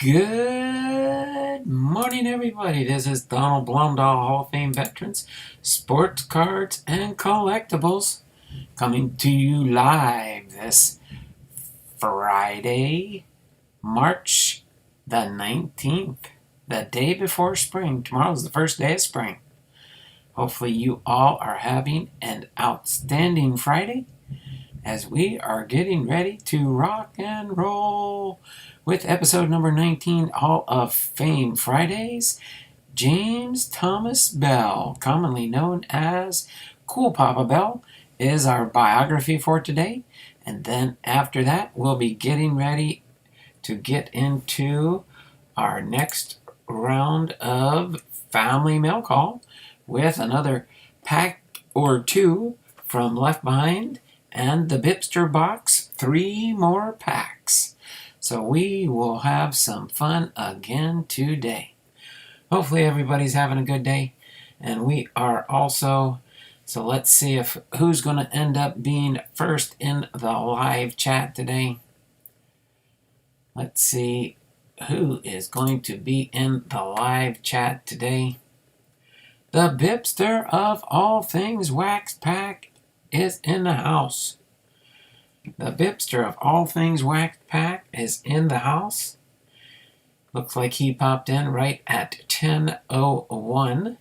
Good morning, everybody. This is Donald Blomdahl, Hall of Fame Veterans, Sports Cards and Collectibles, coming to you live this Friday, March the 19th, the day before spring. Tomorrow's the first day of spring. Hopefully you all are having an outstanding Friday as we are getting ready to rock and roll with episode number 19, Hall of Fame Fridays. James Thomas Bell, commonly known as Cool Papa Bell, is our biography for today. And then after that, we'll be getting ready to get into our next round of Family Mail Call with another pack or two from Left Behind and the BiPster box, 3 more packs. So we will have some fun again today. Hopefully everybody's having a good day. And we are also, so let's see who's going to end up being first in the live chat today. Let's see who is going to be in the live chat today. The BiPster of all things wax pack is in the house. The BiPster of all things wax pack is in the house. Looks like he popped in right at 10:01.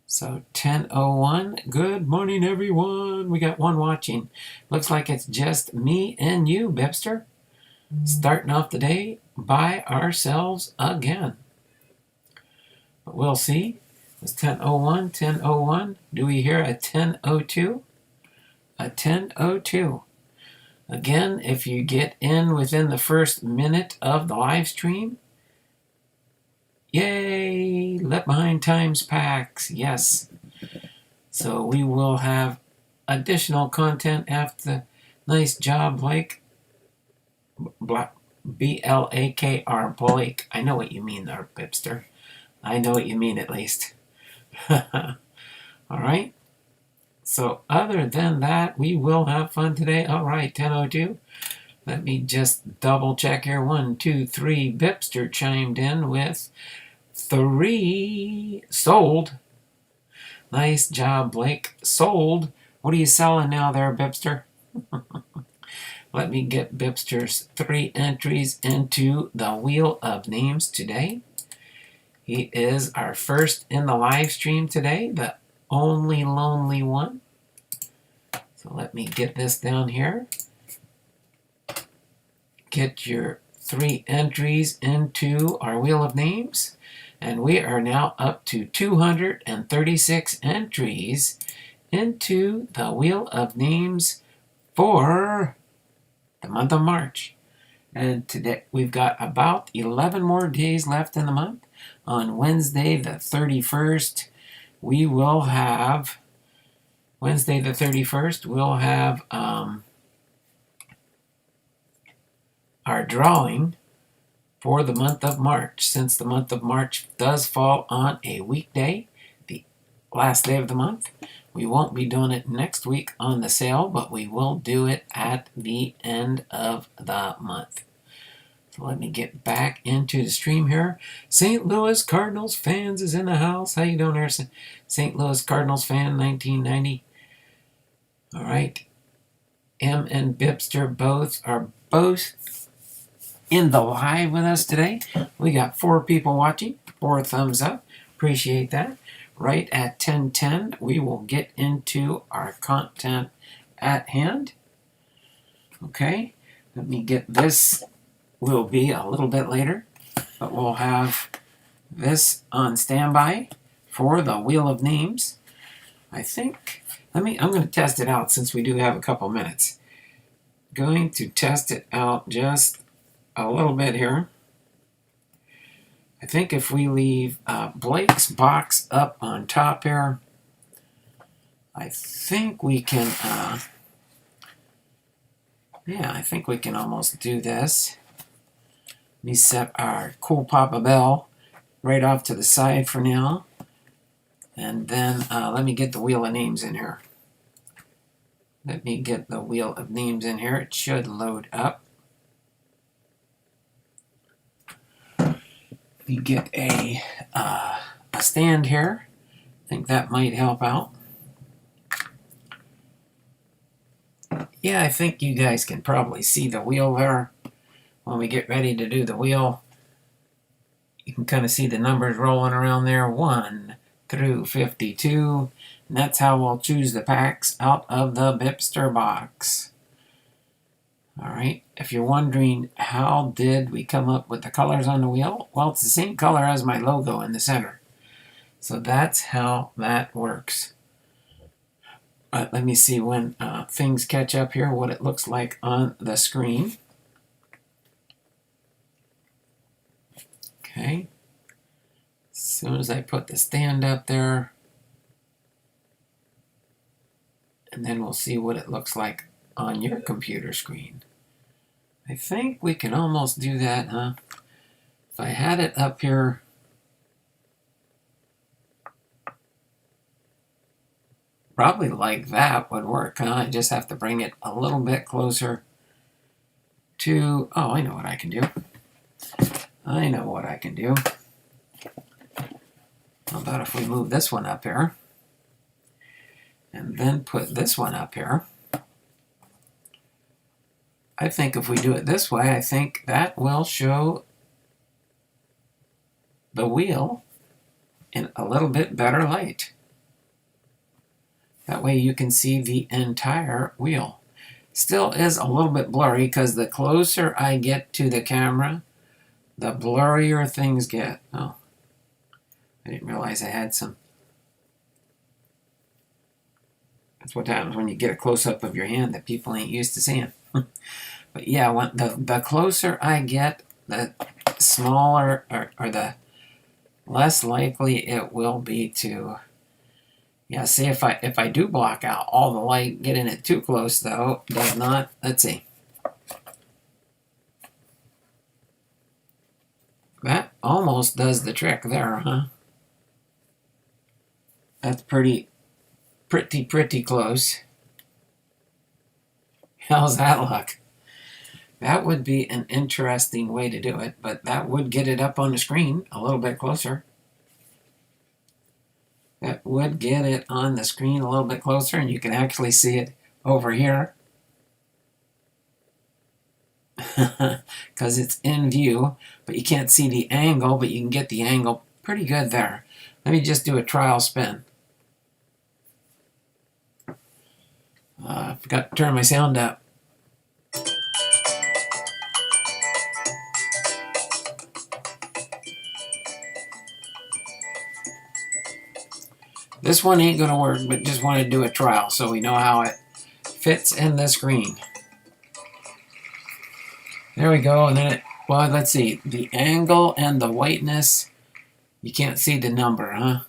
So 10:01. Good morning, everyone. We got one watching. Looks like it's just me and you, BiPster. Starting off the day by ourselves again. But we'll see. It's 10:01, 10:01. Do we hear a 10:02? A 10:02. Again, if you get in within the first minute of the live stream, yay! Left Behind Times packs, yes. So we will have additional content after. Nice job, Blake. B-L-A-K-R, Blake. I know what you mean there, BiPster. I know what you mean, at least. All right. So other than that, we will have fun today. All right, 10:02. Let me just double check here. 1, 2, 3. BiPster chimed in with 3. Sold. Nice job, Blake. Sold. What are you selling now there, BiPster? Let me get BiPster's 3 entries into the Wheel of Names today. He is our first in the live stream today, the only lonely one. So let me get this down here. Get your 3 entries into our Wheel of Names. And we are now up to 236 entries into the Wheel of Names for the month of March. And today we've got about 11 more days left in the month. On Wednesday the 31st, we will have we'll have our drawing for the month of March. Since the month of March does fall on a weekday, the last day of the month, we won't be doing it next week on the sale, but we will do it at the end of the month. So let me get back into the stream here. St. Louis Cardinals fans is in the house. How you doing there, St. Louis Cardinals fan, 1990? All right. M and BiPster are both in the live with us today. We got 4 people watching. 4 thumbs up. Appreciate that. Right at 10:10, we will get into our content at hand. Okay. Let me get this. Will be a little bit later, but we'll have this on standby for the Wheel of Names. I think, I'm going to test it out since we do have a couple minutes. Going to test it out just a little bit here. I think if we leave Blake's box up on top here, I think we can, I think we can almost do this. Let me set our Cool Papa Bell right off to the side for now. And then let me get the Wheel of Names in here. Let me get the Wheel of Names in here. It should load up. we get a stand here. I think that might help out. Yeah, I think you guys can probably see the wheel there. When we get ready to do the wheel, you can kind of see the numbers rolling around there, 1 through 52. And that's how we'll choose the packs out of the BiPster box. All right, if you're wondering how did we come up with the colors on the wheel, well, it's the same color as my logo in the center. So that's how that works. Let me see when things catch up here, what it looks like on the screen. Okay. As soon as I put the stand up there, and then we'll see what it looks like on your computer screen. I think we can almost do that, huh? If I had it up here, probably like that would work, huh? I just have to bring it a little bit closer to, oh, I know what I can do. I know what I can do. How about if we move this one up here, and then put this one up here? I think if we do it this way, I think that will show the wheel in a little bit better light. That way you can see the entire wheel. Still is a little bit blurry because the closer I get to the camera, the blurrier things get. Oh, I didn't realize I had some. That's what happens when you get a close-up of your hand that people ain't used to seeing. But yeah, when the closer I get, the smaller or the less likely it will be to, yeah, see if I do block out all the light, getting it too close though, does not, let's see. That almost does the trick there, huh? That's pretty close. How's that look? That would be an interesting way to do it, but that would get it up on the screen a little bit closer. That would get it on the screen a little bit closer, and you can actually see it over here. Because it's in view, but you can't see the angle, but you can get the angle pretty good there. Let me just do a trial spin. I forgot to turn my sound up. This one ain't going to work, but just want to do a trial so we know how it fits in the screen. There we go, and then well, let's see, the angle and the whiteness, you can't see the number, huh?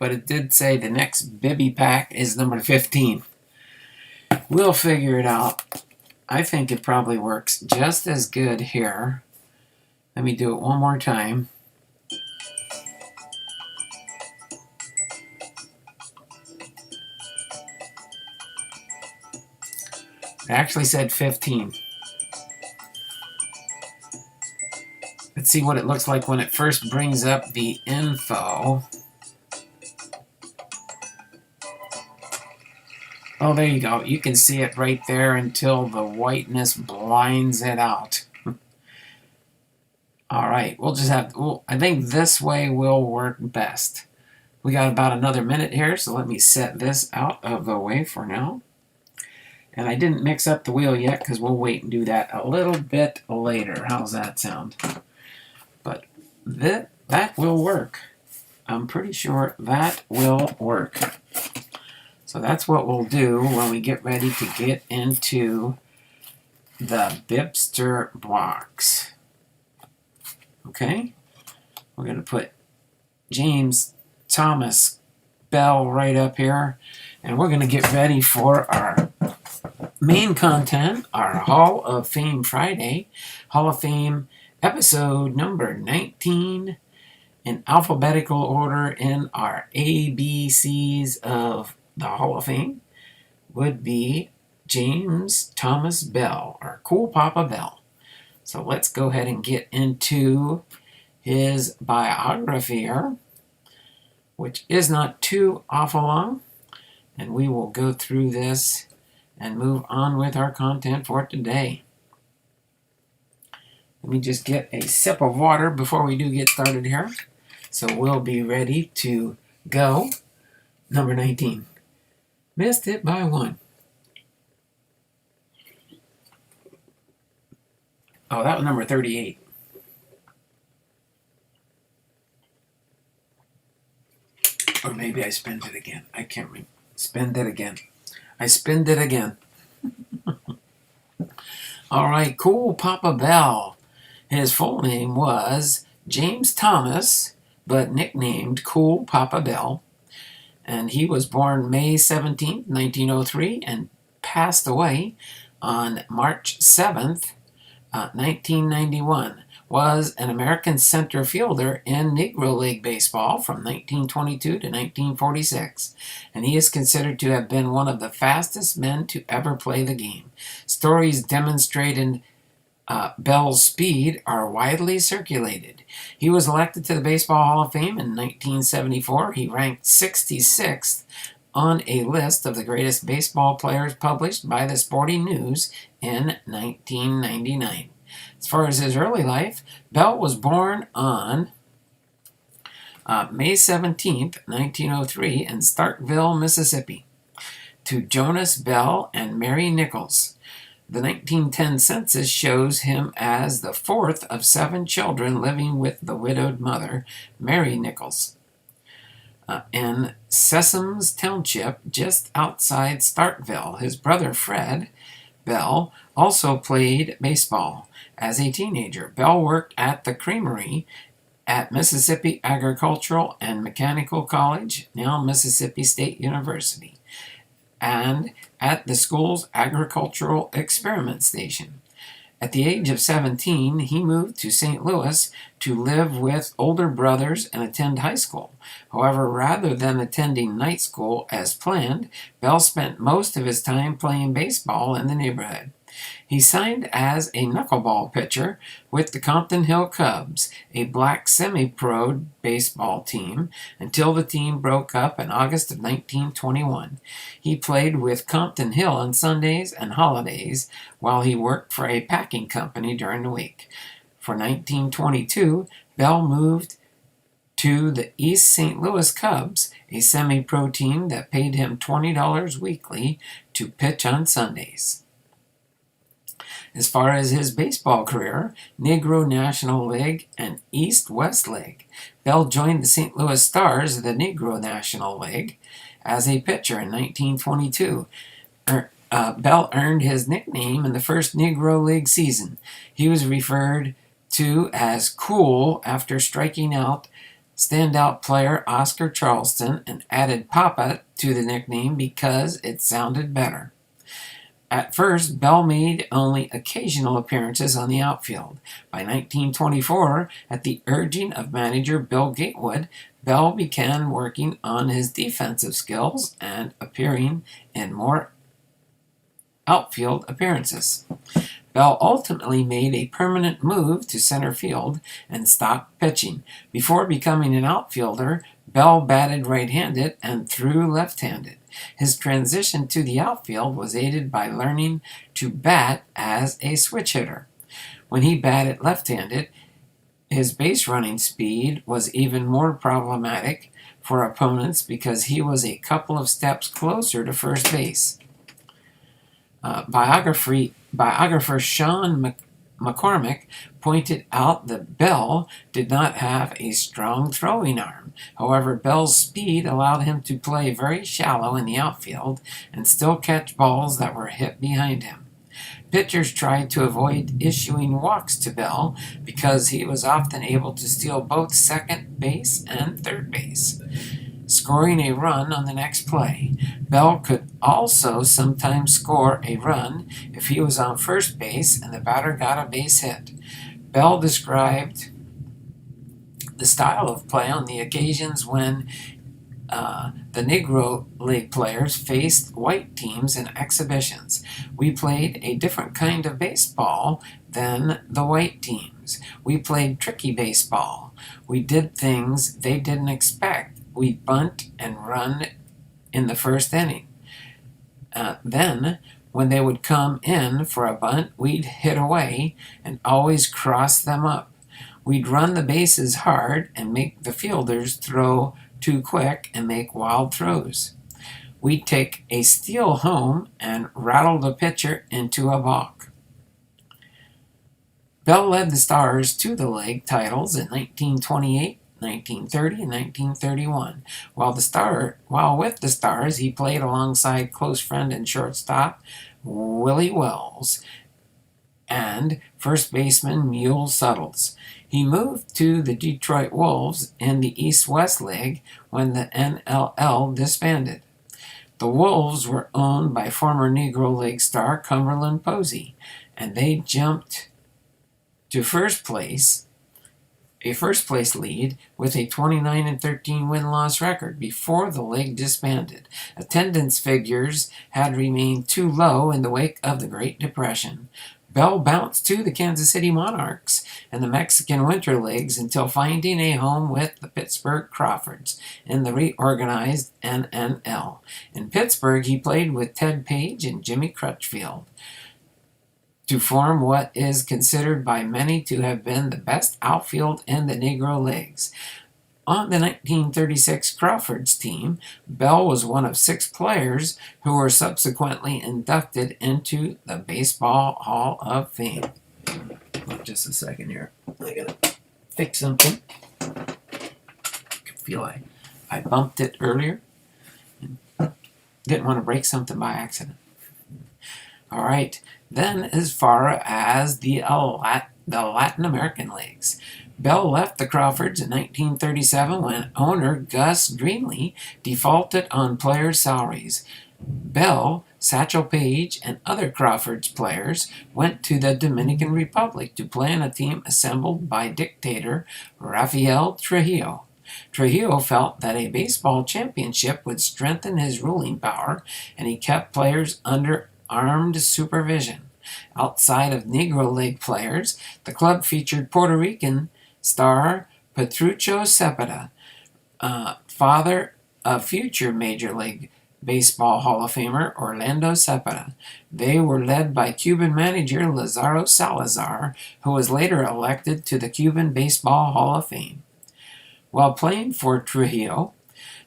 But it did say the next Bibby pack is number 15. We'll figure it out. I think it probably works just as good here. Let me do it one more time. It actually said 15. Let's see what it looks like when it first brings up the info. Oh, there you go. You can see it right there until the whiteness blinds it out. All right, we'll just have, I think this way will work best. We got about another minute here, so let me set this out of the way for now. And I didn't mix up the wheel yet because we'll wait and do that a little bit later. How's that sound? But that will work. I'm pretty sure that will work. So that's what we'll do when we get ready to get into the BiPster box. Okay? We're going to put James Thomas Bell right up here. And we're going to get ready for our main content, our Hall of Fame Friday. Hall of Fame episode number 19 in alphabetical order in our ABCs of the Hall of Fame would be James Thomas Bell, or Cool Papa Bell. So let's go ahead and get into his biography here, which is not too awful long, and we will go through this and move on with our content for today. Let me just get a sip of water before we do get started here. So we'll be ready to go. Number 19. Missed it by 1. Oh, that was number 38. Or maybe I spent it again. I can't remember. Spend it again. I spend it again. All right, Cool Papa Bell. His full name was James Thomas, but nicknamed Cool Papa Bell. And he was born May 17, 1903, and passed away on March 7th, 1991. Was an American center fielder in Negro League baseball from 1922 to 1946, and he is considered to have been one of the fastest men to ever play the game. Stories demonstrating Bell's speed are widely circulated. He was elected to the Baseball Hall of Fame in 1974. He ranked 66th on a list of the greatest baseball players published by the Sporting News in 1999. As far as his early life, Bell was born on May 17, 1903, in Starkville, Mississippi, to Jonas Bell and Mary Nichols. The 1910 census shows him as the fourth of 7 children living with the widowed mother, Mary Nichols, in Sesam's Township, just outside Starkville. His brother Fred Bell also played baseball. As a teenager, Bell worked at the creamery at Mississippi Agricultural and Mechanical College, now Mississippi State University, and at the school's Agricultural Experiment Station. At the age of 17, he moved to St. Louis to live with older brothers and attend high school. However, rather than attending night school as planned, Bell spent most of his time playing baseball in the neighborhood. He signed as a knuckleball pitcher with the Compton Hill Cubs, a black semi-pro baseball team, until the team broke up in August of 1921. He played with Compton Hill on Sundays and holidays while he worked for a packing company during the week. For 1922, Bell moved to the East St. Louis Cubs, a semi-pro team that paid him $20 weekly to pitch on Sundays. As far as his baseball career, Negro National League and East-West League. Bell joined the St. Louis Stars of the Negro National League as a pitcher in 1922. Bell earned his nickname in the first Negro League season. He was referred to as Cool after striking out standout player Oscar Charleston and added Papa to the nickname because it sounded better. At first, Bell made only occasional appearances on the outfield. By 1924, at the urging of manager Bill Gatewood, Bell began working on his defensive skills and appearing in more outfield appearances. Bell ultimately made a permanent move to center field and stopped pitching. Before becoming an outfielder, Bell batted right-handed and threw left-handed. His transition to the outfield was aided by learning to bat as a switch hitter. When he batted left-handed, his base running speed was even more problematic for opponents because he was a couple of steps closer to first base. Biographer Sean McCormick pointed out that Bell did not have a strong throwing arm. However, Bell's speed allowed him to play very shallow in the outfield and still catch balls that were hit behind him. Pitchers tried to avoid issuing walks to Bell because he was often able to steal both second base and third base, scoring a run on the next play. Bell could also sometimes score a run if he was on first base and the batter got a base hit. Bell described the style of play on the occasions when the the Negro League players faced white teams in exhibitions. We played a different kind of baseball than the white teams. We played tricky baseball. We did things they didn't expect. We bunt and run in the first inning. Then, when they would come in for a bunt, we'd hit away and always cross them up. We'd run the bases hard and make the fielders throw too quick and make wild throws. We'd take a steal home and rattle the pitcher into a balk. Bell led the Stars to the league titles in 1928, 1930, and 1931. While with the Stars, he played alongside close friend and shortstop Willie Wells and first baseman Mule Suttles. He moved to the Detroit Wolves in the East-West League when the NLL disbanded. The Wolves were owned by former Negro League star Cumberland Posey, and they jumped to a first place lead with a 29-13 win-loss record before the league disbanded. Attendance figures had remained too low in the wake of the Great Depression. Bell bounced to the Kansas City Monarchs and the Mexican Winter Leagues until finding a home with the Pittsburgh Crawfords in the reorganized NNL. In Pittsburgh, he played with Ted Page and Jimmy Crutchfield to form what is considered by many to have been the best outfield in the Negro Leagues. On the 1936 Crawfords team, Bell was one of 6 players who were subsequently inducted into the Baseball Hall of Fame. Just a second here. I gotta fix something. I feel like I bumped it earlier. Didn't want to break something by accident. All right. Then as far as the Latin American leagues. Bell left the Crawfords in 1937 when owner Gus Greenlee defaulted on players' salaries. Bell, Satchel Paige, and other Crawfords players went to the Dominican Republic to play on a team assembled by dictator Rafael Trujillo. Trujillo felt that a baseball championship would strengthen his ruling power, and he kept players under armed supervision. Outside of Negro League players, the club featured Puerto Rican star Petruccio Cepeda, father of future Major League Baseball Hall of Famer Orlando Cepeda. They were led by Cuban manager Lazaro Salazar, who was later elected to the Cuban Baseball Hall of Fame. While playing for Trujillo,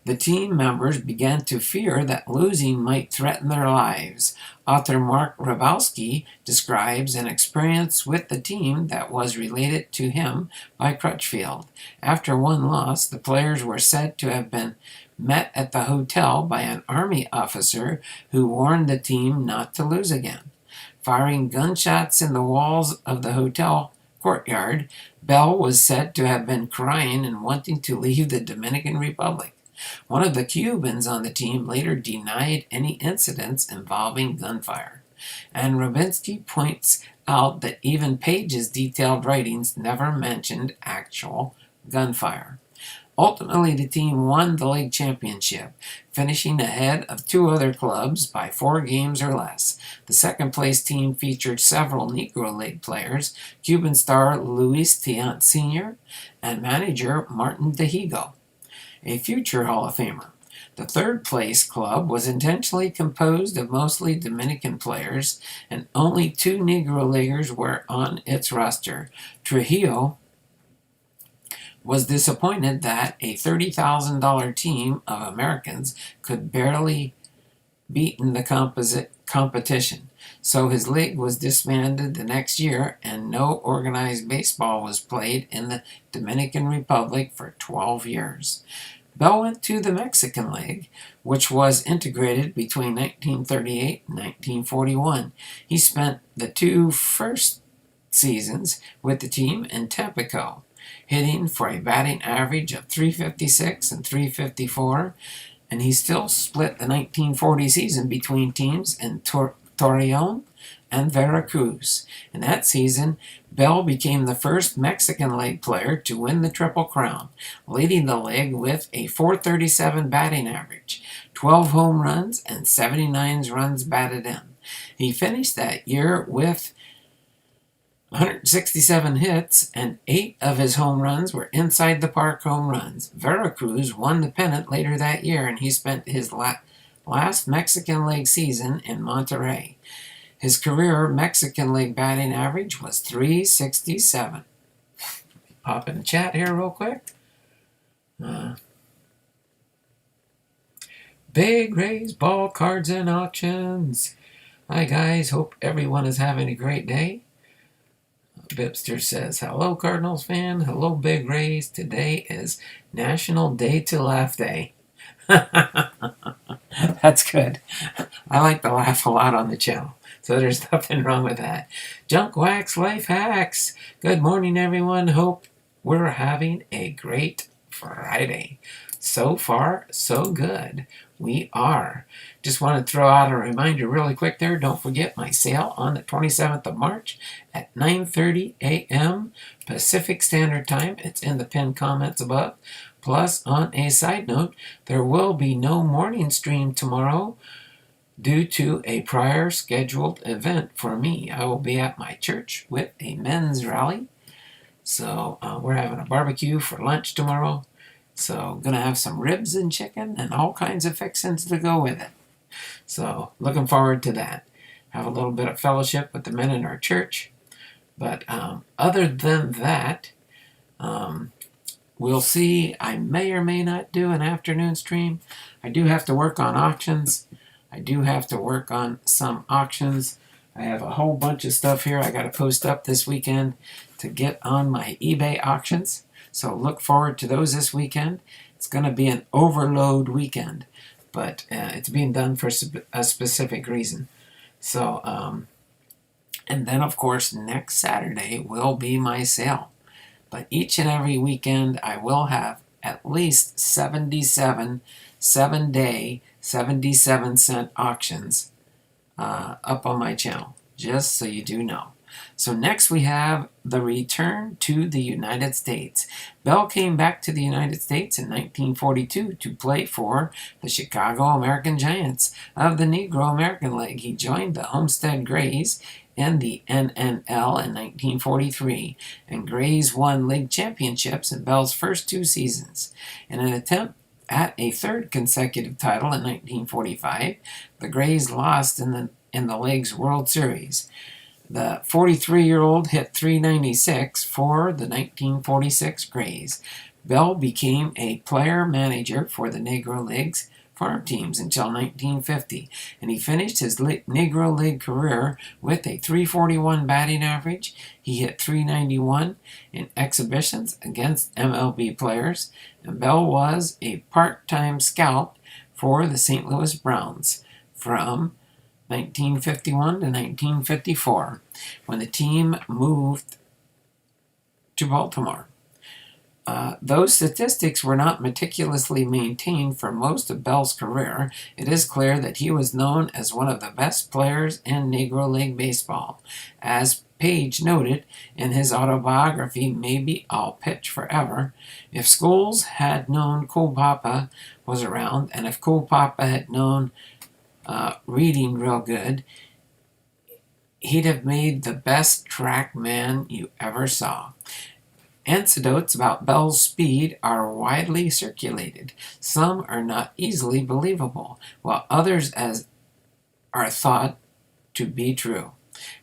the team members began to fear that losing might threaten their lives. Author Mark Rybowski describes an experience with the team that was related to him by Crutchfield. After one loss, the players were said to have been met at the hotel by an army officer who warned the team not to lose again. Firing gunshots in the walls of the hotel courtyard, Bell was said to have been crying and wanting to leave the Dominican Republic. One of the Cubans on the team later denied any incidents involving gunfire, and Rybowski points out that even Page's detailed writings never mentioned actual gunfire. Ultimately, the team won the league championship, finishing ahead of 2 other clubs by 4 games or less. The second-place team featured several Negro League players, Cuban star Luis Tiant Sr. and manager Martin Dehigo, a future Hall of Famer. The third-place club was intentionally composed of mostly Dominican players, and only 2 Negro Leaguers were on its roster. Trujillo was disappointed that a $30,000 team of Americans could barely beat in the competition, so his league was disbanded the next year, and no organized baseball was played in the Dominican Republic for 12 years. Bell went to the Mexican League, which was integrated between 1938 and 1941. He spent the 2 first seasons with the team in Tampico, hitting for a batting average of .356 and .354, and he still split the 1940 season between teams in Torreon and Veracruz. In that season, Bell became the first Mexican League player to win the Triple Crown, leading the league with a .437 batting average, 12 home runs, and 79 runs batted in. He finished that year with 167 hits, and 8 of his home runs were inside the park home runs. Veracruz won the pennant later that year, and he spent his last Mexican League season in Monterrey. His career Mexican League batting average was .367. Pop in the chat here real quick. Big Rays ball cards and auctions. Hi guys, hope everyone is having a great day. BiPster says, hello Cardinals fan, hello Big Rays. Today is National Day to Laugh Day. That's good. I like to laugh a lot on the channel, so there's nothing wrong with that. Junk Wax Life Hacks. Good morning everyone. Hope we're having a great Friday. So far, so good. We are. Just want to throw out a reminder really quick there. Don't forget my sale on the 27th of March at 9:30 a.m. Pacific Standard Time. It's in the pinned comments above. Plus, on a side note, there will be no morning stream tomorrow due to a prior scheduled event for me. I will be at my church with a men's rally. So we're having a barbecue for lunch tomorrow. So going to have some ribs and chicken and all kinds of fixings to go with it. So looking forward to that. Have a little bit of fellowship with the men in our church. But other than that, we'll see. I may or may not do an afternoon stream. I do have to work on auctions. I do have to work on some auctions. I have a whole bunch of stuff here I got to post up this weekend to get on my eBay auctions. So look forward to those this weekend. It's going to be an overload weekend, but it's being done for a specific reason. So, and then of course next Saturday will be my sale. But each and every weekend I will have at least 77 7-day 77-cent auctions up on my channel, just so you do know. So next we have the return to the United States. Bell came back to the United States in 1942 to play for the Chicago American Giants of the Negro American League. He joined the Homestead Grays in the NNL in 1943, and Grays won league championships in Bell's first 2 seasons. In an attempt at a third consecutive title in 1945, the Grays lost in the league's World Series. The 43-year-old hit .396 for the 1946 Grays. Bell became a player-manager for the Negro League's farm teams until 1950, and he finished his Negro League career with a .341 batting average. He hit .391 in exhibitions against MLB players, and Bell was a part-time scout for the St. Louis Browns from 1951 to 1954, when the team moved to Baltimore. Those statistics were not meticulously maintained for most of Bell's career. It is clear that he was known as one of the best players in Negro League baseball. As Page noted in his autobiography, Maybe I'll Pitch Forever, if Scholes had known Cool Papa was around, and if Cool Papa had known reading real good, he'd have made the best track man you ever saw. Anecdotes about Bell's speed are widely circulated. Some are not easily believable, while others are thought to be true.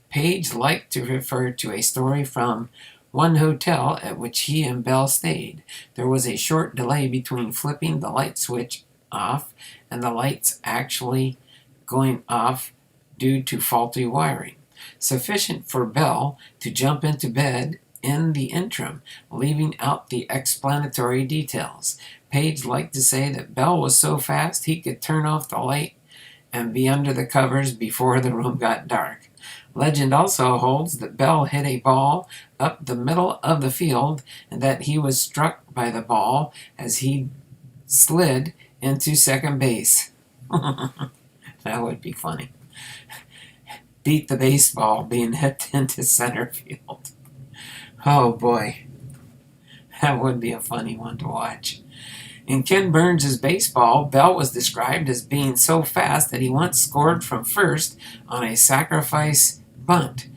Page liked to refer to a story from one hotel at which he and Bell stayed. There was a short delay between flipping the light switch off and the lights actually going off due to faulty wiring, sufficient for Bell to jump into bed in the interim, leaving out the explanatory details. Page liked to say that Bell was so fast he could turn off the light and be under the covers before the room got dark. Legend also holds that Bell hit a ball up the middle of the field and that he was struck by the ball as he slid into second base. That would be funny. beat the baseball being hit into center field. Oh boy, that would be a funny one to watch. In Ken Burns' baseball, Bell was described as being so fast that he once scored from first on a sacrifice bunt.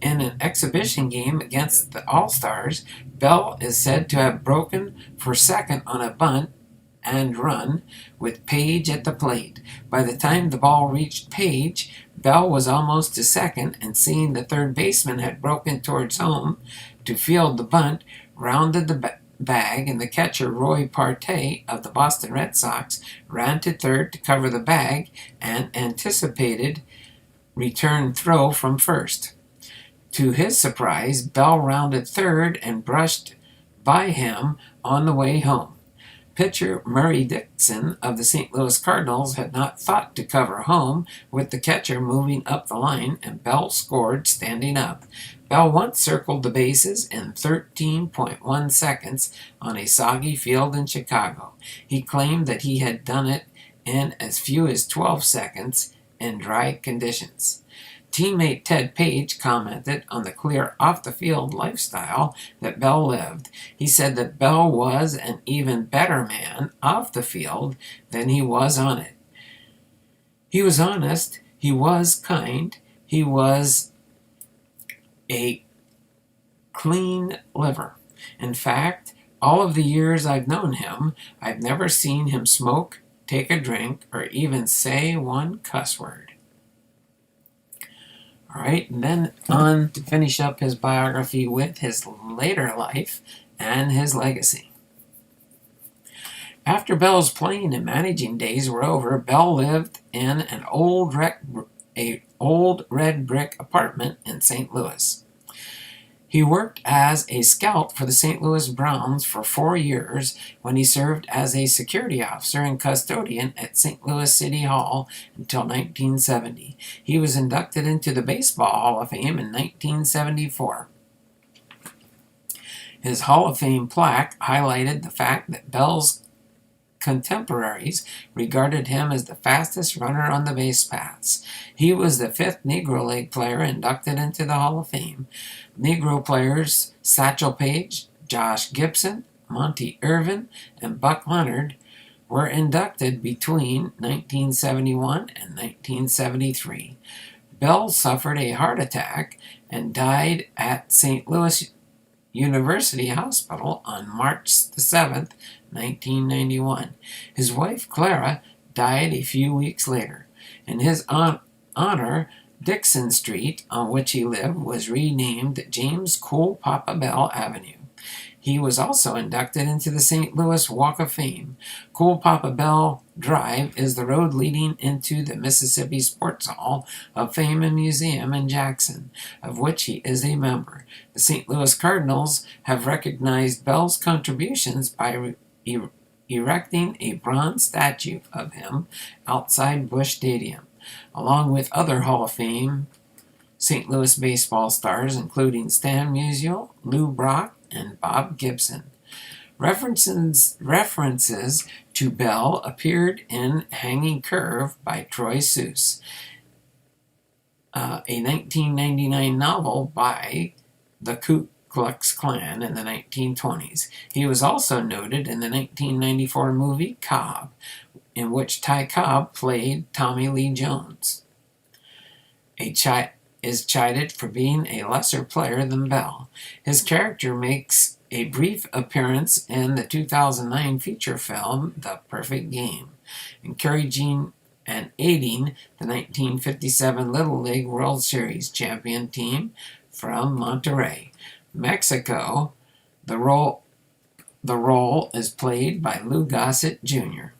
In an exhibition game against the All-Stars, Bell is said to have broken for second on a bunt and run with Page at the plate. By the time the ball reached Page, Bell was almost to second, and seeing the third baseman had broken towards home to field the bunt, rounded the bag, and the catcher Roy Partey of the Boston Red Sox ran to third to cover the bag and anticipated return throw from first. To his surprise, Bell rounded third and brushed by him on the way home. Pitcher Murray Dixon of the St. Louis Cardinals had not thought to cover home with the catcher moving up the line, and Bell scored standing up. Bell once circled the bases in 13.1 seconds on a soggy field in Chicago. He claimed that he had done it in as few as 12 seconds in dry conditions. Teammate Ted Page commented on the clear off-the-field lifestyle that Bell lived. He said that Bell was an even better man off the field than he was on it. He was honest, he was kind, he was a clean liver. In fact, all of the years I've known him, I've never seen him smoke, take a drink, or even say one cuss word. All right, and then on to finish up his biography with his later life and his legacy. After Bell's playing and managing days were over, Bell lived in an old red brick apartment in St. Louis. He worked as a scout for the St. Louis Browns for 4 years when he served as a security officer and custodian at St. Louis City Hall until 1970. He was inducted into the Baseball Hall of Fame in 1974. His Hall of Fame plaque highlighted the fact that Bell's contemporaries regarded him as the fastest runner on the base paths. He was the 5th Negro League player inducted into the Hall of Fame. Negro players Satchel Paige, Josh Gibson, Monty Irvin, and Buck Leonard were inducted between 1971 and 1973. Bell suffered a heart attack and died at St. Louis University Hospital on March 7, 1991. His wife, Clara, died a few weeks later. In his honor, Dixon Street, on which he lived, was renamed James Cool Papa Bell Avenue. He was also inducted into the St. Louis Walk of Fame. Cool Papa Bell Drive is the road leading into the Mississippi Sports Hall of Fame and Museum in Jackson, of which he is a member. The St. Louis Cardinals have recognized Bell's contributions by erecting a bronze statue of him outside Busch Stadium, along with other Hall of Fame St. Louis baseball stars, including Stan Musial, Lou Brock, and Bob Gibson. References to Bell appeared in Hanging Curve by Troy Seuss, a 1999 novel by the Ku Klux Klan in the 1920s. He was also noted in the 1994 movie Cobb, in which Ty Cobb played Tommy Lee Jones. Is chided for being a lesser player than Bell. His character makes a brief appearance in the 2009 feature film The Perfect Game, encouraging and aiding the 1957 Little League World Series champion team from Monterrey, Mexico. The role is played by Lou Gossett Jr.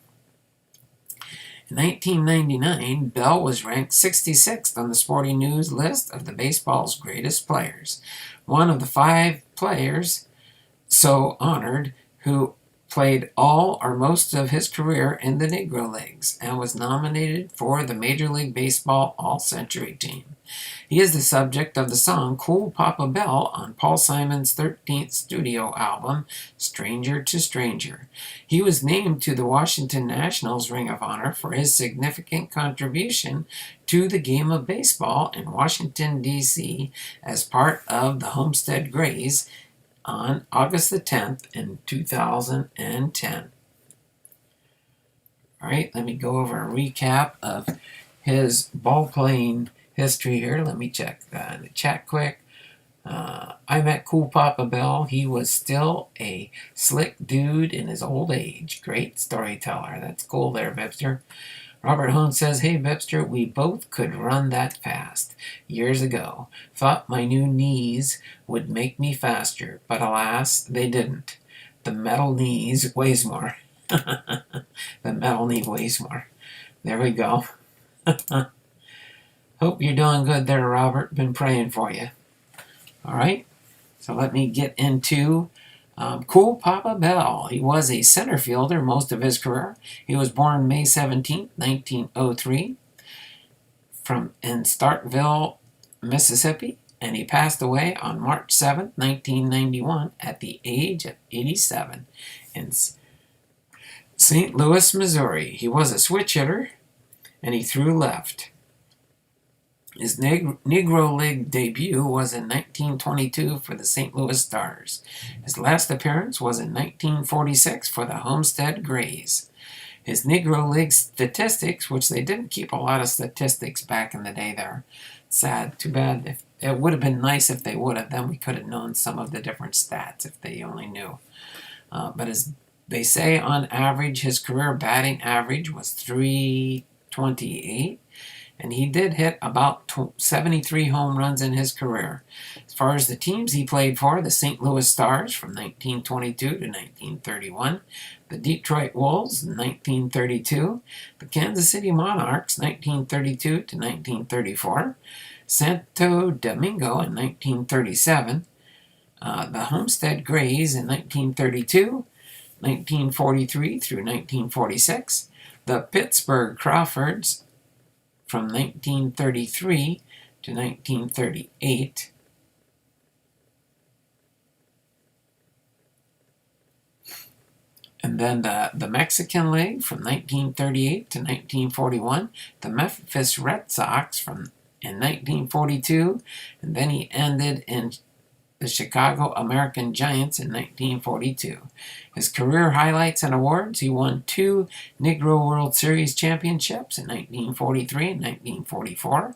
In 1999, Bell was ranked 66th on the Sporting News list of the baseball's greatest players. One of the 5 players so honored who played all or most of his career in the Negro Leagues and was nominated for the Major League Baseball All-Century Team. He is the subject of the song Cool Papa Bell on Paul Simon's 13th studio album, Stranger to Stranger. He was named to the Washington Nationals Ring of Honor for his significant contribution to the game of baseball in Washington, D.C. as part of the Homestead Grays on August the 10th in 2010. All right, let me go over a recap of his ball-playing history here. Let me check the chat quick. I met Cool Papa Bell. He was still a slick dude in his old age. Great storyteller. That's cool there, BiPster. Robert Hone says, hey, BiPster, we both could run that fast. Years ago. Thought my new knees would make me faster, but alas, they didn't. The metal knees weighs more. The metal knee weighs more. There we go. Hope you're doing good there, Robert. Been praying for you. All right. So let me get into Cool Papa Bell. He was a center fielder most of his career. He was born May 17, 1903, in Starkville, Mississippi, and he passed away on March 7, 1991, at the age of 87 in St. Louis, Missouri. He was a switch hitter, and he threw left. His Negro League debut was in 1922 for the St. Louis Stars. His last appearance was in 1946 for the Homestead Grays. His Negro League statistics, which they didn't keep a lot of statistics back in the day there. Sad, too bad. It would have been nice if they would have. Then we could have known some of the different stats if they only knew. But as they say, on average, his career batting average was .328. And he did hit about 73 home runs in his career. As far as the teams he played for, the St. Louis Stars from 1922 to 1931, the Detroit Wolves in 1932, the Kansas City Monarchs 1932 to 1934, Santo Domingo in 1937, the Homestead Grays in 1932, 1943 through 1946, the Pittsburgh Crawfords from 1933 to 1938. And then the Mexican League from 1938 to 1941, the Memphis Red Sox in 1942, and then he ended in the Chicago American Giants in 1942. His career highlights and awards: he won 2 Negro World Series championships in 1943 and 1944,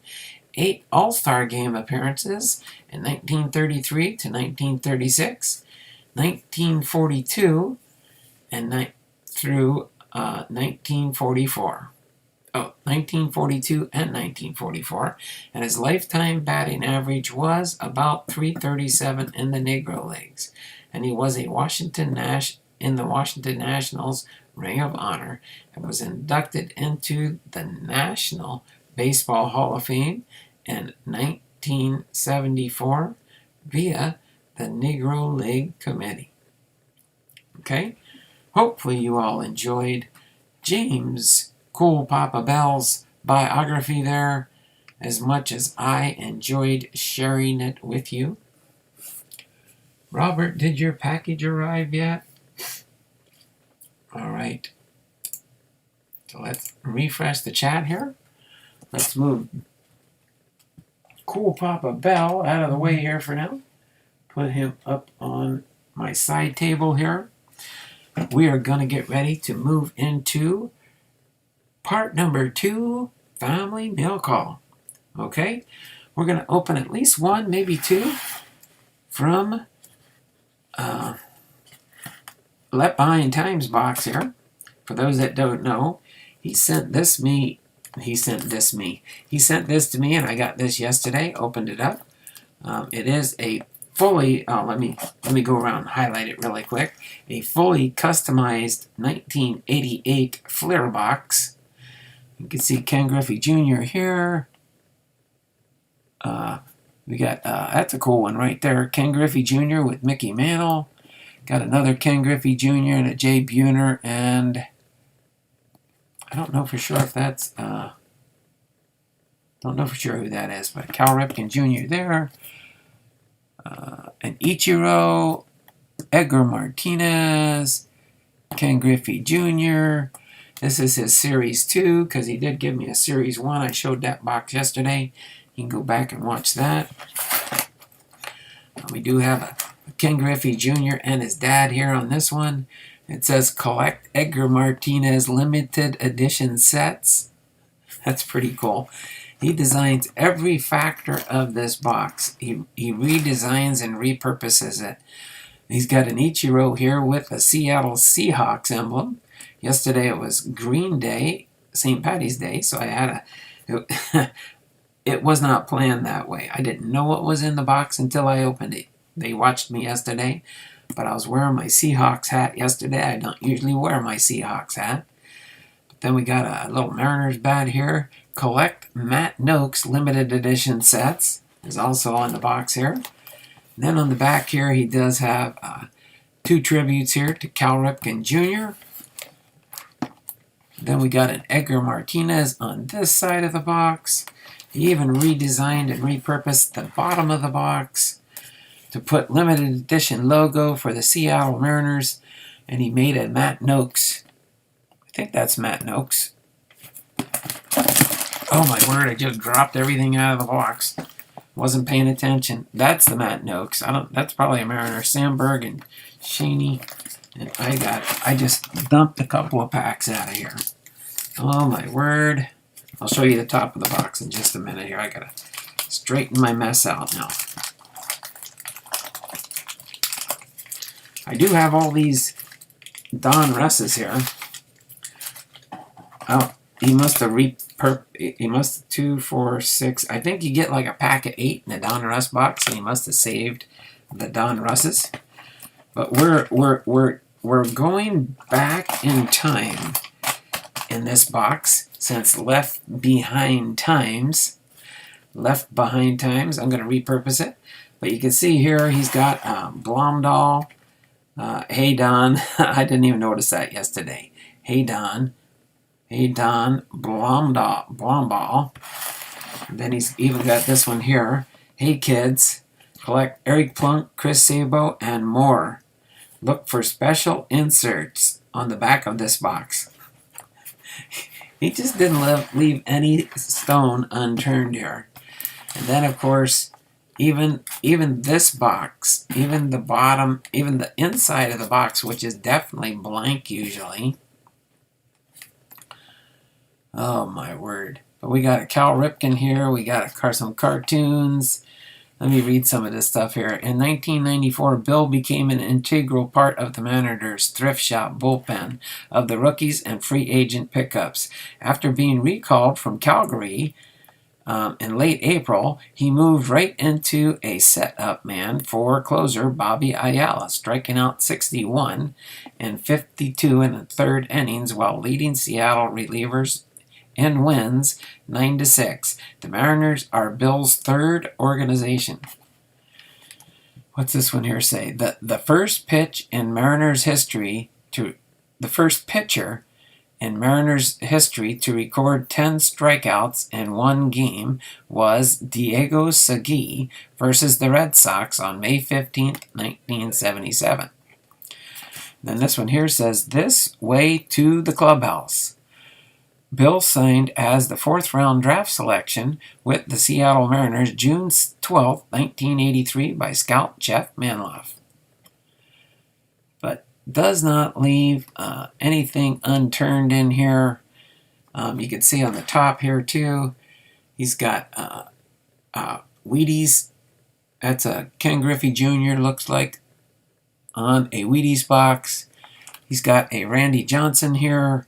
8 All-Star Game appearances in 1933 to 1936, 1942, and through 1944. 1942 and 1944, and his lifetime batting average was about .337 in the Negro Leagues, and he was in the Washington Nationals Ring of Honor and was inducted into the National Baseball Hall of Fame in 1974 via the Negro League Committee. Okay, hopefully you all enjoyed James Cool Papa Bell's biography there as much as I enjoyed sharing it with you. Robert, did your package arrive yet? All right. So let's refresh the chat here. Let's move Cool Papa Bell out of the way here for now. Put him up on my side table here. We are going to get ready to move into part number 2, family mail call. Okay? We're going to open at least one, maybe 2, from Let Behind Times box here. For those that don't know, he sent this to me, and I got this yesterday. Opened it up. It is a fully, let me go around and highlight it really quick. A fully customized 1988 Flair box. You can see Ken Griffey Jr. here. We got, that's a cool one right there. Ken Griffey Jr. with Mickey Mantle. Got another Ken Griffey Jr. and a Jay Buhner, and I don't know for sure if that's, don't know for sure who that is, but Cal Ripken Jr. there. An Ichiro, Edgar Martinez, Ken Griffey Jr. This is his Series 2, because he did give me a Series 1. I showed that box yesterday. You can go back and watch that. We do have a Ken Griffey Jr. and his dad here on this one. It says collect Edgar Martinez limited edition sets. That's pretty cool. He designs every factor of this box. He redesigns and repurposes it. He's got an Ichiro here with a Seattle Seahawks emblem. Yesterday it was Green Day, St. Patty's Day, so I had it was not planned that way. I didn't know what was in the box until I opened it. They watched me yesterday, but I was wearing my Seahawks hat yesterday. I don't usually wear my Seahawks hat. But then we got a little Mariners bat here. Collect Matt Noakes limited edition sets is also on the box here. And then on the back here, he does have 2 tributes here to Cal Ripken Jr. Then we got an Edgar Martinez on this side of the box. He even redesigned and repurposed the bottom of the box to put limited edition logo for the Seattle Mariners. And he made a Matt Noakes. I think that's Matt Noakes. Oh my word, I just dropped everything out of the box. Wasn't paying attention. That's the Matt Noakes. That's probably a Mariner. Sandberg and Shaney. And I just dumped a couple of packs out of here. Oh my word. I'll show you the top of the box in just a minute here. I gotta straighten my mess out now. I do have all these Don Russes here. Oh, he must have he must have 2, 4, 6. I think you get like a pack of 8 in the Don Russ box, and he must have saved the Don Russes. But we're going back in time in this box since Left Behind Times. I'm going to repurpose it. But you can see here he's got Blomdahl. Hey Don. I didn't even notice that yesterday. Hey Don, Blomdahl. And then he's even got this one here. Hey kids, collect Eric Plunk, Chris Sabo, and more. Look for special inserts on the back of this box. He just didn't leave any stone unturned here. And then of course, even this box, even the bottom, even the inside of the box, which is definitely blank usually. Oh my word. But we got a Cal Ripken here. We got some cartoons. Let me read some of this stuff here. In 1994, Bill became an integral part of the Mariners' thrift shop bullpen of the rookies and free agent pickups. After being recalled from Calgary in late April, he moved right into a setup man for closer Bobby Ayala, striking out 61 and 52 in the third innings while leading Seattle relievers in wins 9-6. The Mariners are Bill's third organization. What's this one here say? The first pitch in Mariners history to the first pitcher in Mariners history to record 10 strikeouts in one game was Diego Segui versus the Red Sox on May 15th, 1977. Then this one here says, this way to the clubhouse. Bill signed as the 4th-round draft selection with the Seattle Mariners June 12, 1983 by scout Jeff Manloff. But does not leave anything unturned in here. You can see on the top here too, he's got Wheaties. That's a Ken Griffey Jr. looks like on a Wheaties box. He's got a Randy Johnson here.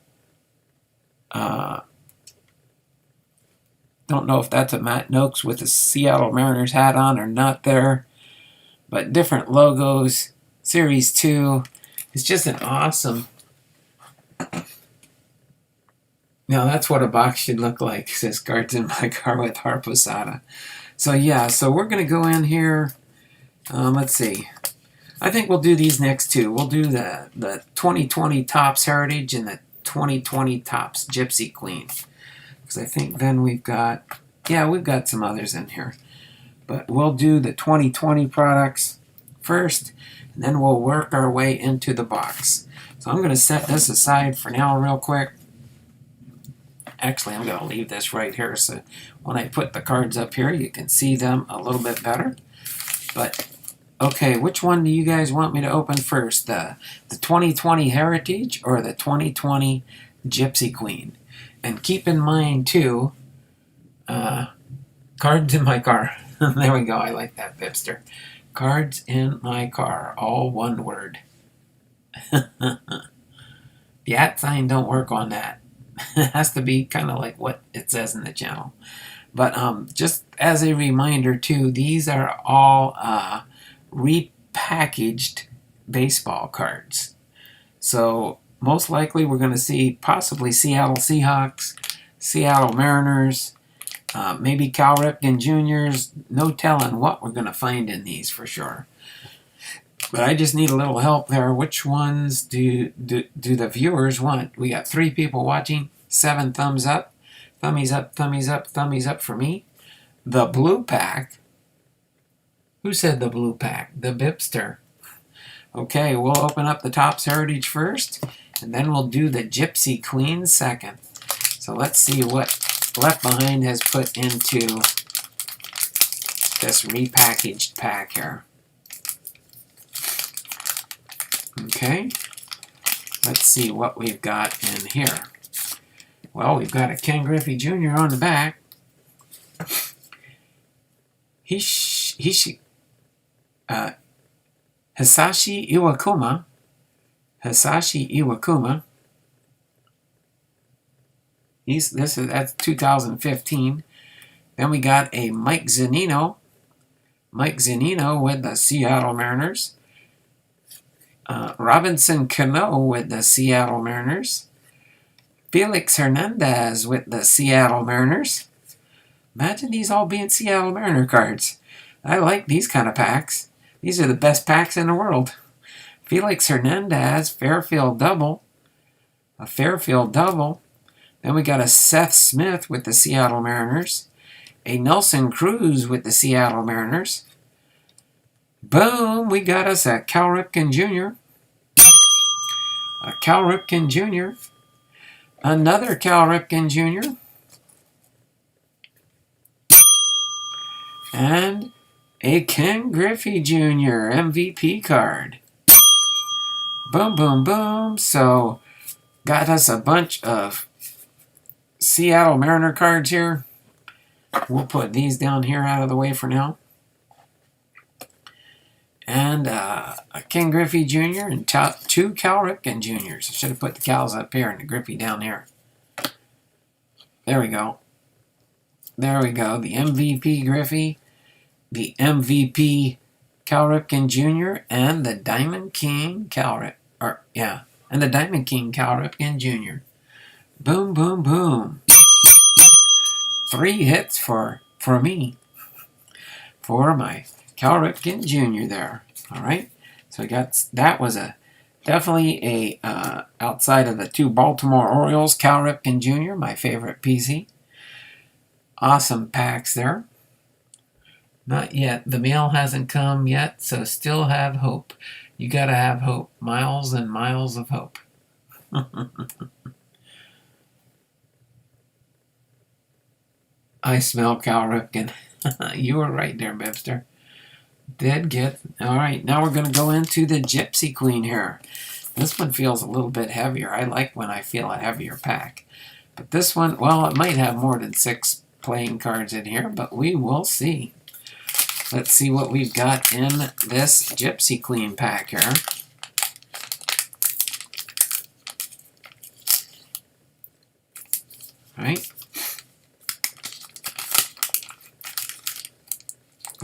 Don't know if that's a Matt Noakes with a Seattle Mariners hat on or not there. But different logos. Series 2. It's just an awesome... Now that's what a box should look like, says Cards in My Car with Harposada. So yeah, so we're going to go in here. Let's see. I think we'll do these next two. We'll do the 2020 Topps Heritage and the 2020 Topps Gypsy Queen. Because I think then we've got some others in here. But we'll do the 2020 products first, and then we'll work our way into the box. So I'm going to set this aside for now real quick. Actually, I'm going to leave this right here so when I put the cards up here, you can see them a little bit better. But, okay, which one do you guys want me to open first? The 2020 Heritage or the 2020 Gypsy Queen? And keep in mind, too, cards in my car. There we go. I like that, BiPster. Cards in my car. All one word. The @ sign don't work on that. It has to be kind of like what it says in the channel. But just as a reminder, too, these are all repackaged baseball cards. So most likely we're going to see possibly Seattle Seahawks, Seattle Mariners, maybe Cal Ripken Jr.'s. No telling what we're going to find in these for sure. But I just need a little help there. Which ones do the viewers want? We got 3 people watching, 7 thumbs up. Thummies up, thummies up, thummies up for me. The blue pack. Who said the blue pack? The BiPster. Okay, we'll open up the Topps Heritage first, and then we'll do the Gypsy Queen second. So let's see what Left Behind has put into this repackaged pack here. Okay, let's see what we've got in here. Well, we've got a Ken Griffey Jr. on the back. Hisashi Iwakuma. Hisashi Iwakuma. That's 2015. Then we got a Mike Zunino. Mike Zunino with the Seattle Mariners. Robinson Cano with the Seattle Mariners. Felix Hernandez with the Seattle Mariners. Imagine these all being Seattle Mariner cards. I like these kind of packs. These are the best packs in the world. Felix Hernandez, Fairfield double. A Fairfield double. Then we got a Seth Smith with the Seattle Mariners. A Nelson Cruz with the Seattle Mariners. Boom, we got us a Cal Ripken Jr. A Cal Ripken Jr. Another Cal Ripken Jr. And a Ken Griffey Jr. MVP card. Boom, boom, boom. So, got us a bunch of Seattle Mariner cards here. We'll put these down here out of the way for now. And a Ken Griffey Jr. and 2 Cal Ripken Jr.'s. I should have put the Cals up here and the Griffey down here. There we go. There we go. The MVP Griffey, the MVP Cal Ripken Jr., and the Diamond King and the Diamond King Cal Ripken Jr. Boom, boom, boom. 3 hits for me. For my Cal Ripken Jr. there. All right. So we got that was definitely a outside of the 2 Baltimore Orioles, Cal Ripken Jr., my favorite PC. Awesome packs there. Not yet. The mail hasn't come yet, so still have hope. You gotta have hope. Miles and miles of hope. I smell Cal Ripken. You were right there, BiPster. Did get... Alright, now we're going to go into the Gypsy Queen here. This one feels a little bit heavier. I like when I feel a heavier pack. But this one, well, it might have more than 6 playing cards in here, but we will see. Let's see what we've got in this Gypsy Queen pack here. Alright.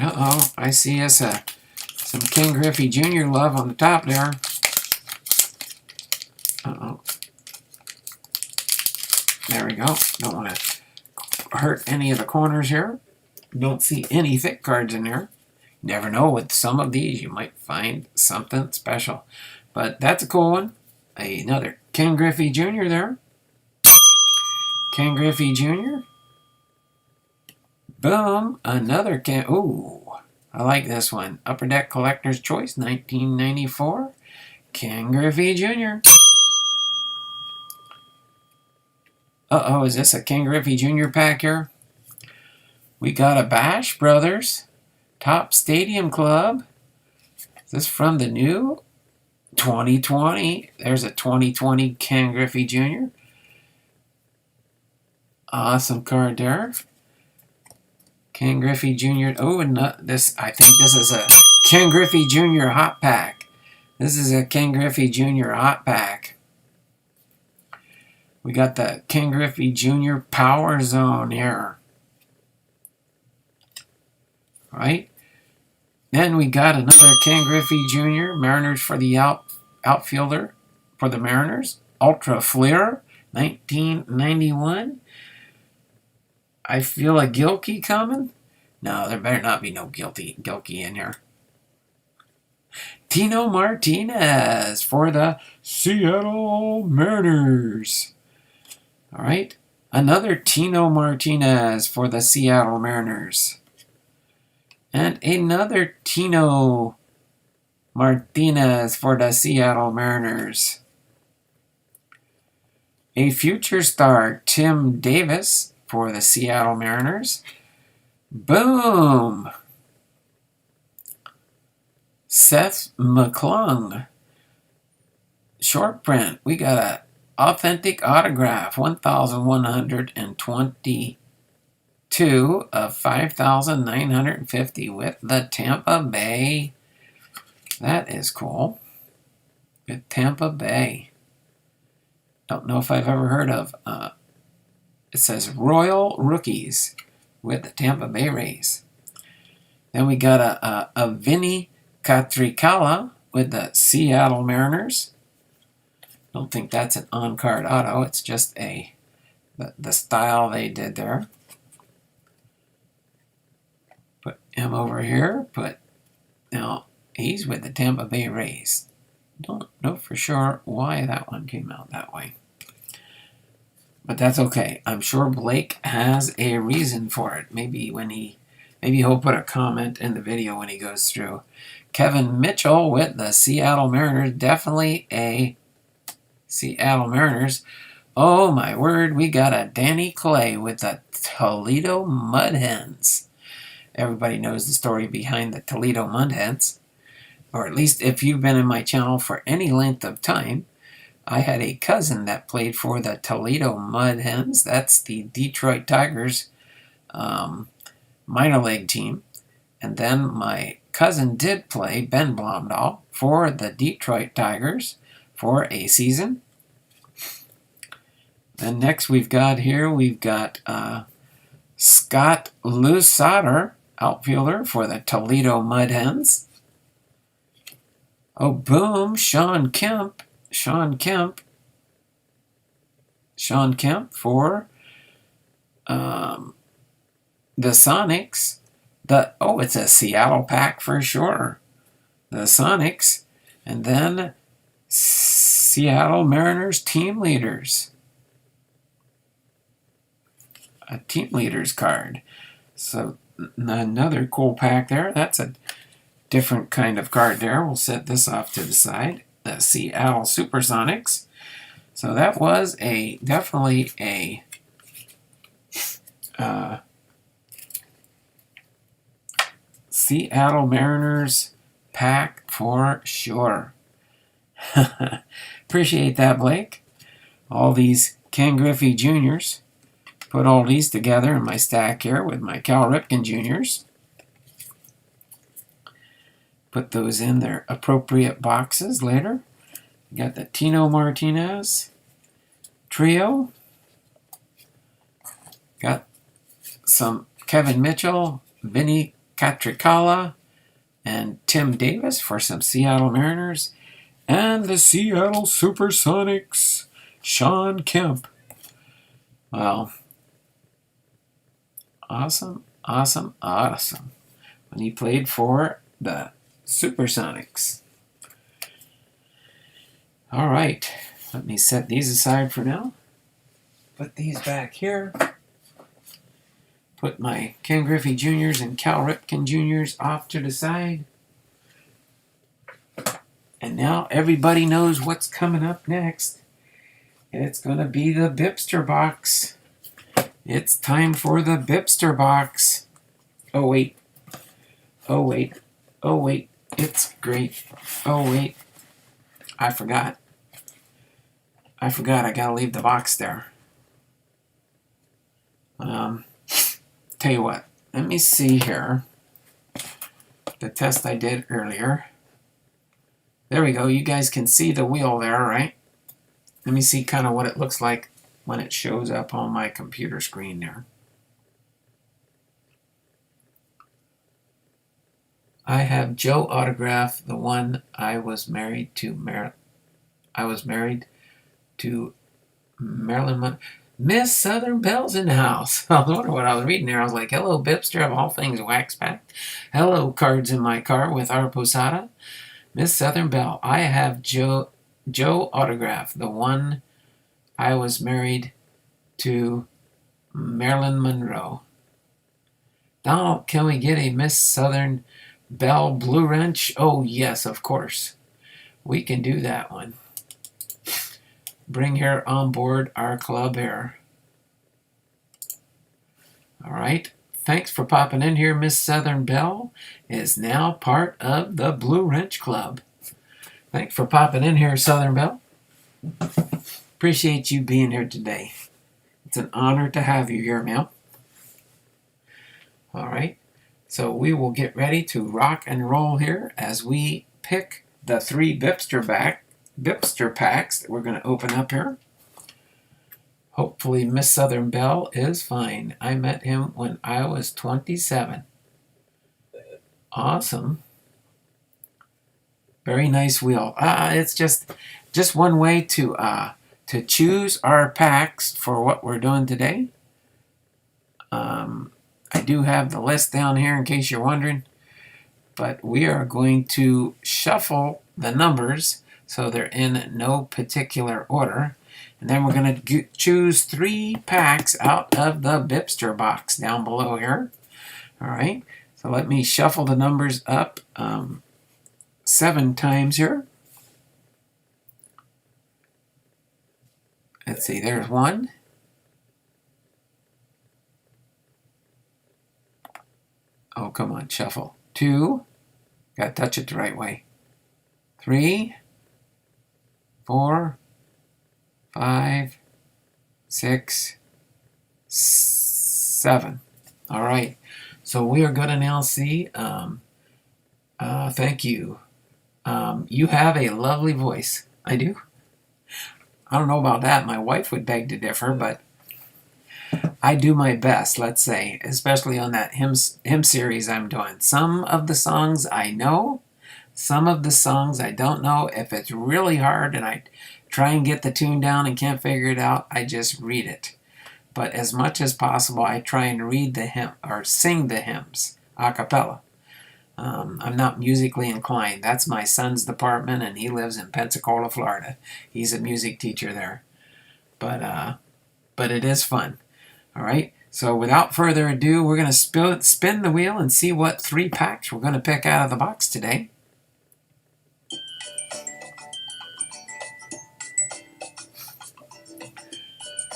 Uh-oh, I see us some Ken Griffey Jr. love on the top there. Uh-oh. There we go. Don't want to hurt any of the corners here. Don't see any thick cards in there. Never know, with some of these you might find something special. But that's a cool one. Another Ken Griffey Jr. there. Ken Griffey Jr. Boom. Another Ken. Ooh, I like this one. Upper Deck Collector's Choice, 1994. Ken Griffey Jr. Uh-oh, is this a Ken Griffey Jr. pack here? We got a Bash Brothers Top Stadium Club. Is this from the new 2020? There's a 2020 Ken Griffey Jr. Awesome card there. Ken Griffey Jr. Oh, and this, I think this is a Ken Griffey Jr. hot pack. This is a Ken Griffey Jr. hot pack. We got the Ken Griffey Jr. Power Zone here. Right? Then we got another Ken Griffey Jr. Mariners for the outfielder for the Mariners. Ultra Flair, 1991. I feel a Gilkey coming. No, there better not be no Gilkey in here. Tino Martinez for the Seattle Mariners. All right. Another Tino Martinez for the Seattle Mariners. And another Tino Martinez for the Seattle Mariners. A future star, Tim Davis for the Seattle Mariners. Boom! Seth McClung. Short print. We got a authentic autograph. 1,122 of 5,950 with the Tampa Bay. That is cool. With Tampa Bay. Don't know if I've ever heard of. It says Royal Rookies with the Tampa Bay Rays. Then we got a Vinny Catricala with the Seattle Mariners. Don't think that's an on-card auto. It's just the style they did there. Put him over here. Now he's with the Tampa Bay Rays. Don't know for sure why that one came out that way. But that's okay. I'm sure Blake has a reason for it. Maybe he'll put a comment in the video when he goes through. Kevin Mitchell with the Seattle Mariners. Definitely a Seattle Mariners. Oh my word, we got a Danny Clay with the Toledo Mud Hens. Everybody knows the story behind the Toledo Mud Hens. Or at least if you've been in my channel for any length of time, I had a cousin that played for the Toledo Mud Hens. That's the Detroit Tigers minor league team. And then my cousin did play, Ben Blomdahl, for the Detroit Tigers for a season. Then next we've got Scott Lusauter, outfielder for the Toledo Mud Hens. Oh, boom, Sean Kemp for the Sonics. It's a Seattle pack for sure. The Sonics. And then Seattle Mariners team leaders. A team leaders card. So another cool pack there. That's a different kind of card there. We'll set this off to the side. The Seattle Supersonics. So that was definitely a Seattle Mariners pack for sure. Appreciate that, Blake. All these Ken Griffey Juniors. Put all these together in my stack here with my Cal Ripken Juniors. Put those in their appropriate boxes later. Got the Tino Martinez trio. Got some Kevin Mitchell, Vinny Catricala, and Tim Davis for some Seattle Mariners. And the Seattle Supersonics, Sean Kemp. Well, awesome. when he played for the Supersonics. All right, let me set these aside for now. Put these back here. Put my Ken Griffey Jr.'s and Cal Ripken Jr.'s off to the side. And now everybody knows what's coming up next. It's going to be the BiPster box. It's time for the BiPster box. Oh, wait. Oh, wait. Oh, wait. It's great. Oh, wait. I forgot. I got to leave the box there. Tell you what. Let me see here. The test I did earlier. There we go. You guys can see the wheel there, right? Let me see kind of what it looks like when it shows up on my computer screen there. I have Joe autograph, the one I was married to Marilyn Monroe. Miss Southern Bell's in the house. I was wondering what I was reading there. I was like, hello, BiPster of all things wax packed. Hello, cards in my car with our posada. Miss Southern Belle, I have Joe autograph, the one I was married to Marilyn Monroe. Donald, can we get a Miss Southern Belle Blue Wrench? Oh, yes, of course. We can do that one. Bring her on board our club here. All right. Thanks for popping in here. Miss Southern Belle is now part of the Blue Wrench Club. Thanks for popping in here, Southern Belle. Appreciate you being here today. It's an honor to have you here, ma'am. All right. So we will get ready to rock and roll here as we pick the 3 BiPster packs that we're going to open up here. Hopefully Miss Southern Belle is fine. I met him when I was 27. Awesome. Very nice wheel. It's just one way to choose our packs for what we're doing today. I do have the list down here in case you're wondering, but we are going to shuffle the numbers so they're in no particular order. And then we're going to choose 3 packs out of the BiPster box down below here. All right. So let me shuffle the numbers up 7 times here. Let's see. There's 1. Oh, come on. Shuffle. 2. Got to touch it the right way. 3. 4. 5, 6, 7. All right. So we are going to now see. Thank you. You have a lovely voice. I do. I don't know about that. My wife would beg to differ, but I do my best, let's say, especially on that hymn series I'm doing. Some of the songs I know. Some of the songs I don't know. If it's really hard and I try and get the tune down and can't figure it out, I just read it. But as much as possible, I try and read the hymn or sing the hymns a cappella. I'm not musically inclined. That's my son's department, and he lives in Pensacola, Florida. He's a music teacher there. But it is fun. All right. So without further ado, we're going to spin the wheel and see what 3 packs we're going to pick out of the box today.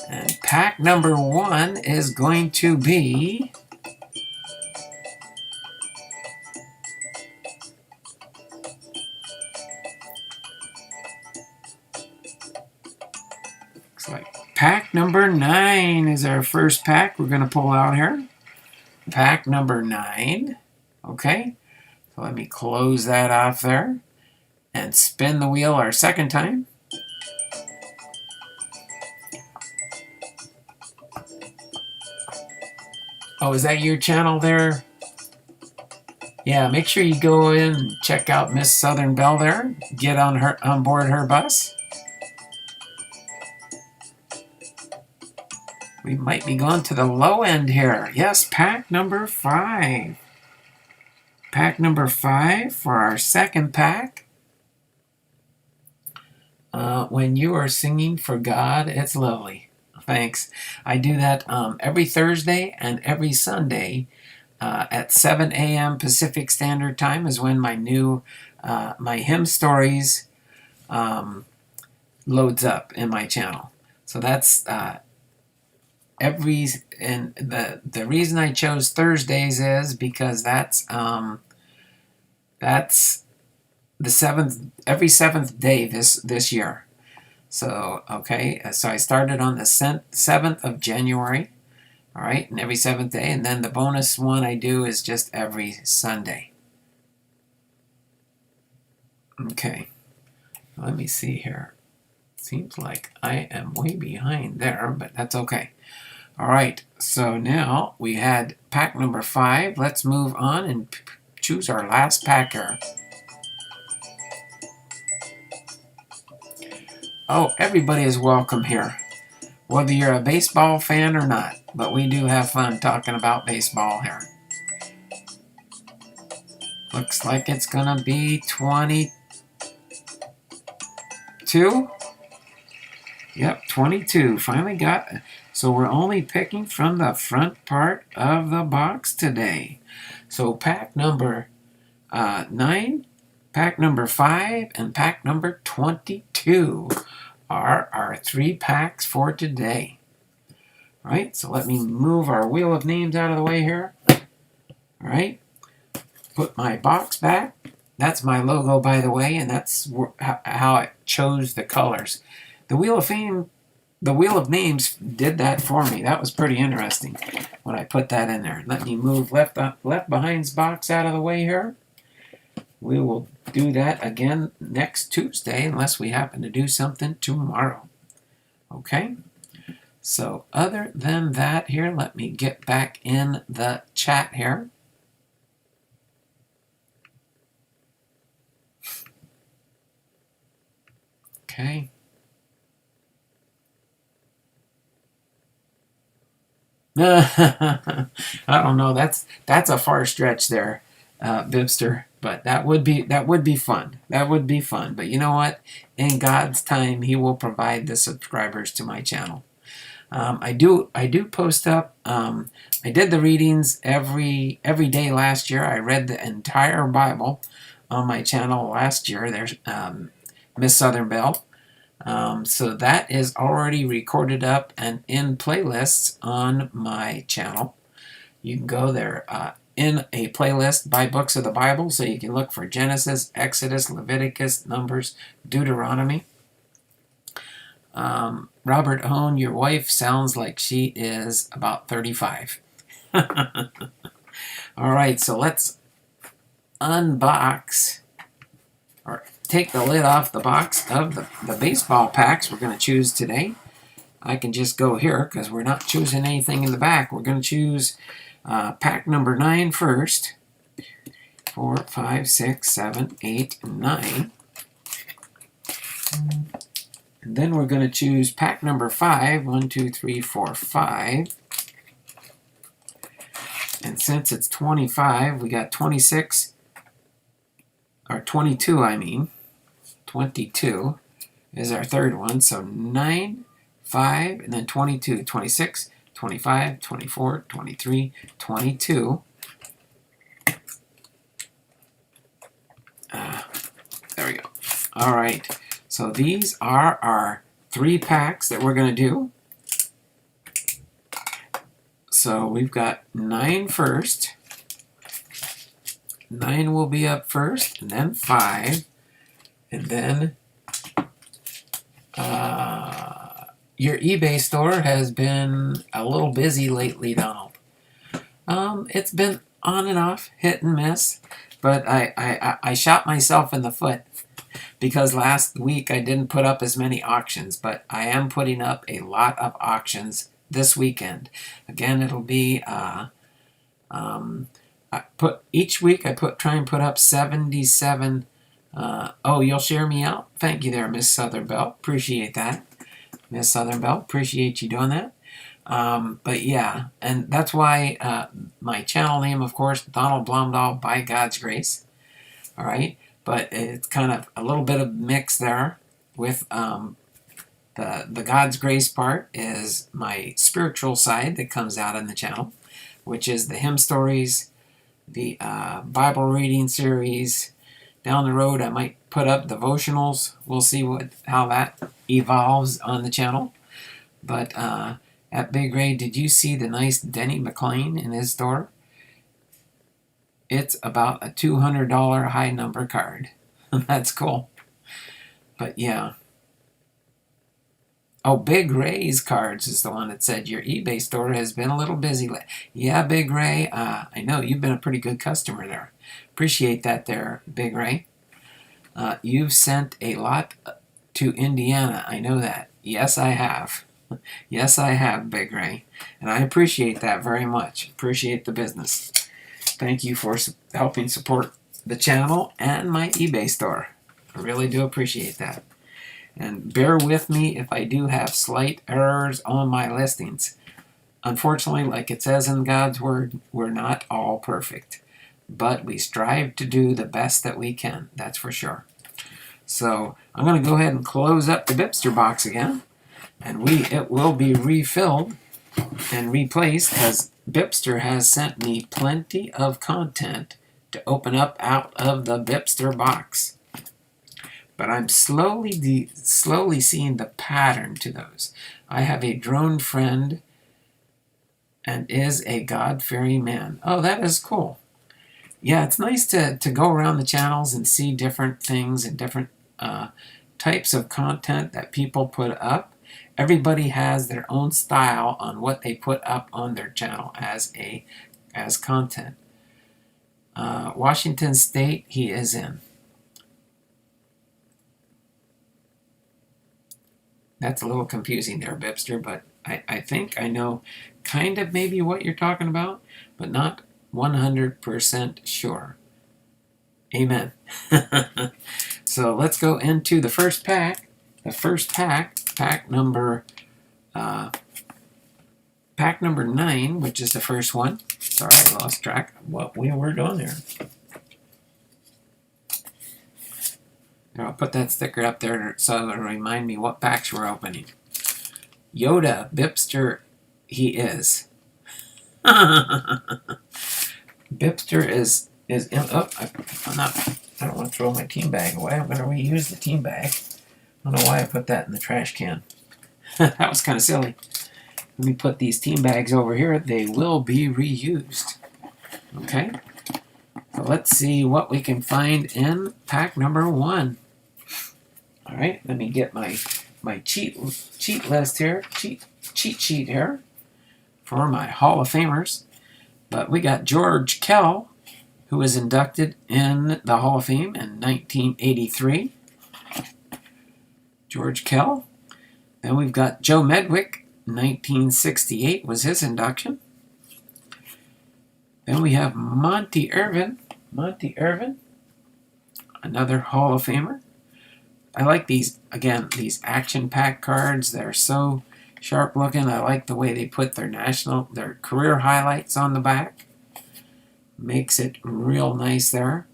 And pack number 1 is going to be looks like pack number 9 is our first pack we're going to pull out here. Pack number 9. Okay. So let me close that off there and spin the wheel our second time. Oh, is that your channel there? Yeah, make sure you go in and check out Miss Southern Belle there. Get on board her bus. We might be going to the low end here. Yes, pack number 5. pack number 5 for our second pack. When you are singing for God, it's lovely. Thanks. I do that every Thursday and every Sunday at 7 a.m. Pacific Standard Time is when my new my hymn stories loads up in my channel. So that's and the reason I chose Thursdays is because that's the every seventh day this year. So okay, so I started on the 7th of January. All right, and every seventh day, and then the bonus one I do is just every Sunday. Okay, let me see here. Seems like I am way behind there, but that's okay. All right, so now we had pack number 5. Let's move on and choose our last packer. Oh, everybody is welcome here, whether you're a baseball fan or not, but we do have fun talking about baseball here. Looks like it's gonna be 22. Yep, 22. Finally got. So we're only picking from the front part of the box today. So pack number 9, pack number 5, and pack number 22 are our 3 packs for today. All right, so let me move our wheel of names out of the way here. All right, put my box back. That's my logo, by the way, and that's how I chose the colors. The Wheel of Names did that for me. That was pretty interesting when I put that in there. Let me move left behind's box out of the way here. We will do that again next Tuesday unless we happen to do something tomorrow. Okay? So other than that here, let me get back in the chat here. Okay. I don't know. That's a far stretch there, BiPster. But that would be fun. That would be fun. But you know what? In God's time, He will provide the subscribers to my channel. I do post up. I did the readings every day last year. I read the entire Bible on my channel last year. There's Miss Southern Belle. So that is already recorded up and in playlists on my channel. You can go there in a playlist by books of the Bible, so you can look for Genesis, Exodus, Leviticus, Numbers, Deuteronomy. Robert Hone, your wife sounds like she is about 35. All right, so let's unbox or take the lid off the box of the baseball packs we're going to choose today. I can just go here because we're not choosing anything in the back. We're going to choose pack number 9 first. 4, 5, 6, 7, 8, 9. And then we're going to choose pack number 5. 1, 2, 3, 4, 5. And since it's 25, we got 26, or 22, I mean. 22 is our third one. So 9, 5, and then 22. 26, 25, 24, 23, 22. There we go. All right. So these are our 3 packs that we're going to do. So we've got 9 first. 9 will be up first, and then 5. And then your eBay store has been a little busy lately, Donald. It's been on and off, hit and miss. But I shot myself in the foot because last week I didn't put up as many auctions, but I am putting up a lot of auctions this weekend. Again, it'll be each week I try and put up 77. Oh, you'll share me out? Thank you there, Miss Southern Belle. Appreciate that. Miss Southern Belle, appreciate you doing that. But yeah, and that's why my channel name, of course, Donald Blomdahl, by God's grace. All right, but it's kind of a little bit of mix there with the God's grace part is my spiritual side that comes out in the channel, which is the hymn stories, the Bible reading series. Down the road, I might put up devotionals. We'll see how that evolves on the channel. But at Big Ray, did you see the nice Denny McLean in his store? It's about a $200 high number card. That's cool. But yeah. Oh, Big Ray's Cards is the one that said your eBay store has been a little busy. Yeah, Big Ray, I know you've been a pretty good customer there. Appreciate that there, Big Ray. You've sent a lot to Indiana. I know that. Yes, I have. Yes, I have, Big Ray. And I appreciate that very much. Appreciate the business. Thank you for helping support the channel and my eBay store. I really do appreciate that. And bear with me if I do have slight errors on my listings. Unfortunately, like it says in God's Word, we're not all perfect. But we strive to do the best that we can. That's for sure. So I'm going to go ahead and close up the BiPster box again. And it will be refilled and replaced, as BiPster has sent me plenty of content to open up out of the BiPster box. But I'm slowly seeing the pattern to those. I have a drone friend and is a God-fearing man. Oh, that is cool. Yeah, it's nice to go around the channels and see different things and different types of content that people put up. Everybody has their own style on what they put up on their channel as content. Washington State, he is in. That's a little confusing there, BiPster, but I think I know kind of maybe what you're talking about, but not 100% sure. Amen. So let's go into the first pack. The first pack number 9, which is the first one. Sorry, I lost track of what we were doing there. I'll put that sticker up there so it'll remind me what packs we're opening. Yoda, BiPster, he is. BiPster is in. Oh, I don't want to throw my team bag away. I'm going to reuse the team bag. I don't know why I put that in the trash can. That was kind of silly. Let me put these team bags over here. They will be reused. Okay. So let's see what we can find in pack number 1. All right, let me get my cheat list here, cheat sheet here for my Hall of Famers. But we got George Kell, who was inducted in the Hall of Fame in 1983. George Kell. Then we've got Joe Medwick, 1968 was his induction. Then we have Monty Irvin, another Hall of Famer. I like these action pack cards. They're so sharp looking. I like the way they put their career highlights on the back. Makes it real nice there.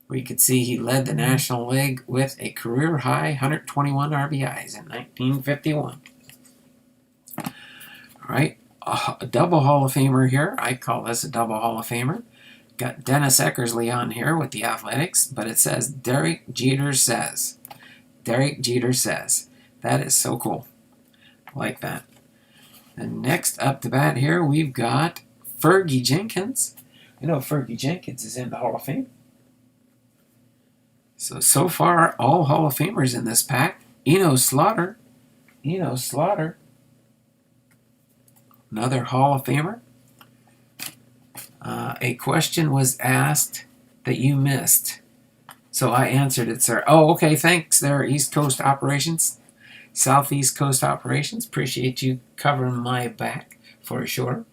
We could see he led the National League with a career high 121 RBIs in 1951. All right, a double Hall of Famer here. I call this a double Hall of Famer. Got Dennis Eckersley on here with the Athletics, but it says Derek Jeter says. Derek Jeter says. That is so cool. I like that. And next up to bat here, we've got Fergie Jenkins. I know Fergie Jenkins is in the Hall of Fame. So far, all Hall of Famers in this pack. Eno Slaughter. Another Hall of Famer. A question was asked that you missed. So I answered it, sir. Oh, okay, thanks there, East Coast Operations. Southeast Coast Operations. Appreciate you covering my back for sure.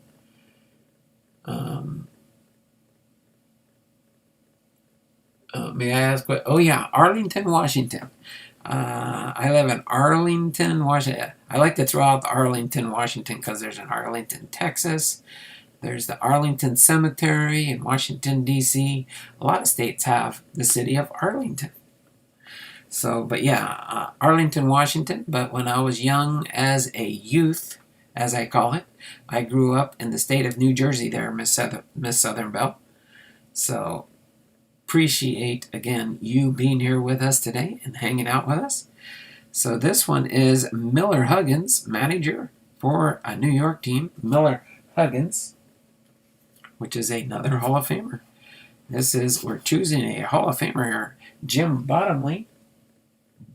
May I ask what? Oh, yeah, Arlington, Washington. I live in Arlington, Washington. I like to throw out the Arlington, Washington, because there's an Arlington, Texas. There's the Arlington Cemetery in Washington, D.C. A lot of states have the city of Arlington. So, but yeah, Arlington, Washington. But when I was young as a youth, as I call it, I grew up in the state of New Jersey there, Miss Southern Belle. So, appreciate, again, you being here with us today and hanging out with us. So this one is Miller Huggins, manager for a New York team. Miller Huggins, which is another Hall of Famer. We're choosing a Hall of Famer here. Jim Bottomley.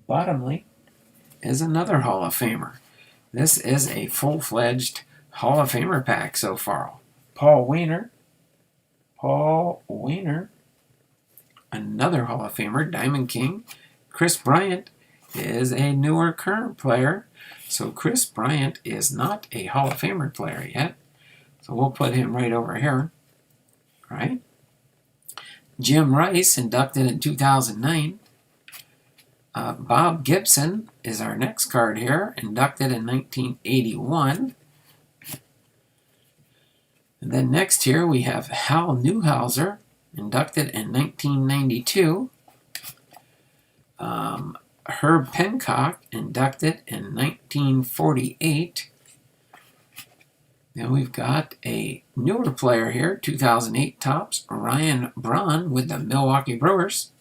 Bottomley is another Hall of Famer. This is a full-fledged Hall of Famer pack so far. Paul Wainer, another Hall of Famer, Diamond King. Chris Bryant is a newer current player. So Chris Bryant is not a Hall of Famer player yet. So we'll put him right over here. All right. Jim Rice, inducted in 2009. Bob Gibson is our next card here, inducted in 1981. And then next here we have Hal Newhouser, inducted in 1992. Herb Pencock, inducted in 1948. Then we've got a newer player here, 2008 tops, Ryan Braun with the Milwaukee Brewers.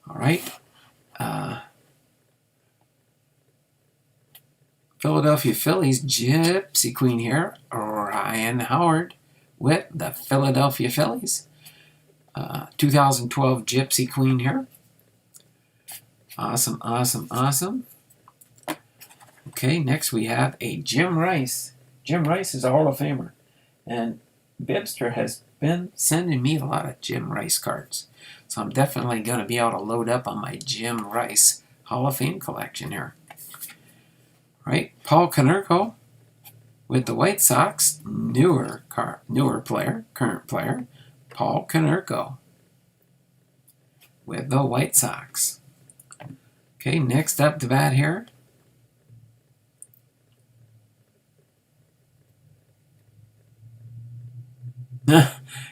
All right. Philadelphia Phillies Gypsy Queen here, Ryan Howard with the Philadelphia Phillies. 2012 Gypsy Queen here. Awesome, awesome, awesome. Okay, next we have a Jim Rice. Jim Rice is a Hall of Famer. And BiPster has been sending me a lot of Jim Rice cards. So I'm definitely going to be able to load up on my Jim Rice Hall of Fame collection here. Right, Paul Konerko with the White Sox, newer player, current player, Paul Konerko with the White Sox. Okay, next up to bat here.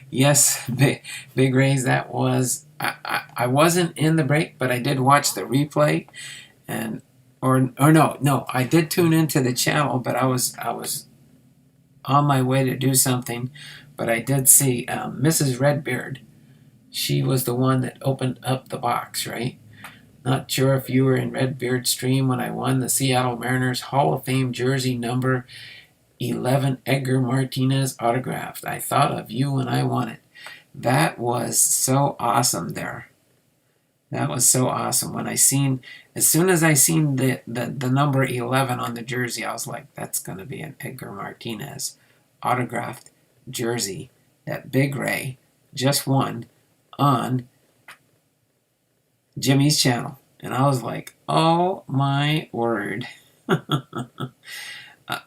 Yes, Big Rays, that was, I wasn't in the break, but I did watch the replay, and no, I did tune into the channel, but I was on my way to do something, but I did see Mrs. Redbeard. She was the one that opened up the box, right? Not sure if you were in Redbeard's stream when I won the Seattle Mariners Hall of Fame jersey number 11 Edgar Martinez autographed. I thought of you when I won it. That was so awesome there. That was so awesome. As soon as I seen the number 11 on the jersey, I was like, that's going to be an Edgar Martinez autographed jersey that Big Ray just won on Jimmy's channel. And I was like, oh my word.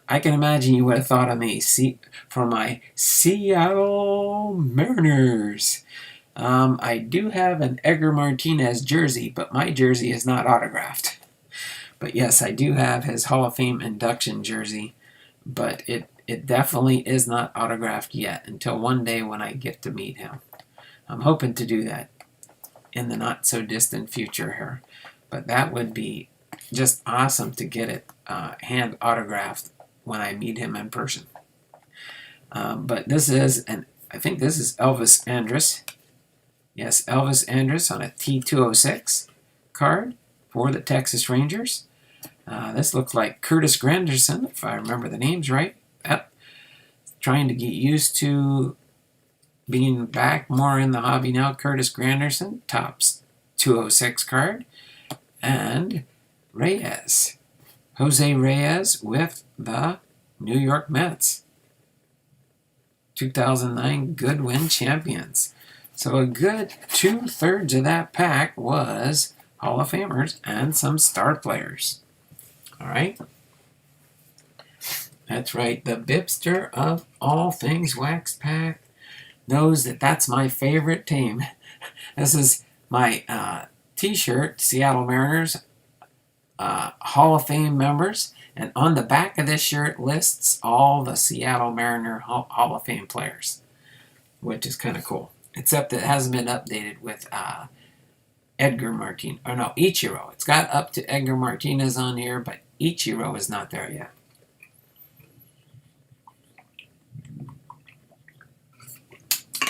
I can imagine you would have thought of me for my Seattle Mariners. I do have an Edgar Martinez jersey, but my jersey is not autographed. But yes, I do have his Hall of Fame induction jersey, but it definitely is not autographed yet until one day when I get to meet him. I'm hoping to do that in the not-so-distant future here. But that would be just awesome to get it hand autographed when I meet him in person. But this is, I think this is Elvis Andrus. Yes, Elvis Andrus on a T206 card for the Texas Rangers. This looks like Curtis Granderson, if I remember the names right. Yep. Trying to get used to being back more in the hobby now. Curtis Granderson, Topps 206 card. And Reyes. Jose Reyes with the New York Mets. 2009 Goodwin champions. So a good 2/3 of that pack was Hall of Famers and some star players. All right. That's right. The BiPster of all things wax pack knows that that's my favorite team. This is my t-shirt, Seattle Mariners, Hall of Fame members. And on the back of this shirt lists all the Seattle Mariner Hall of Fame players, which is kind of cool. Except it hasn't been updated with Edgar Martinez. Or no, Ichiro. It's got up to Edgar Martinez on here, but Ichiro is not there yet.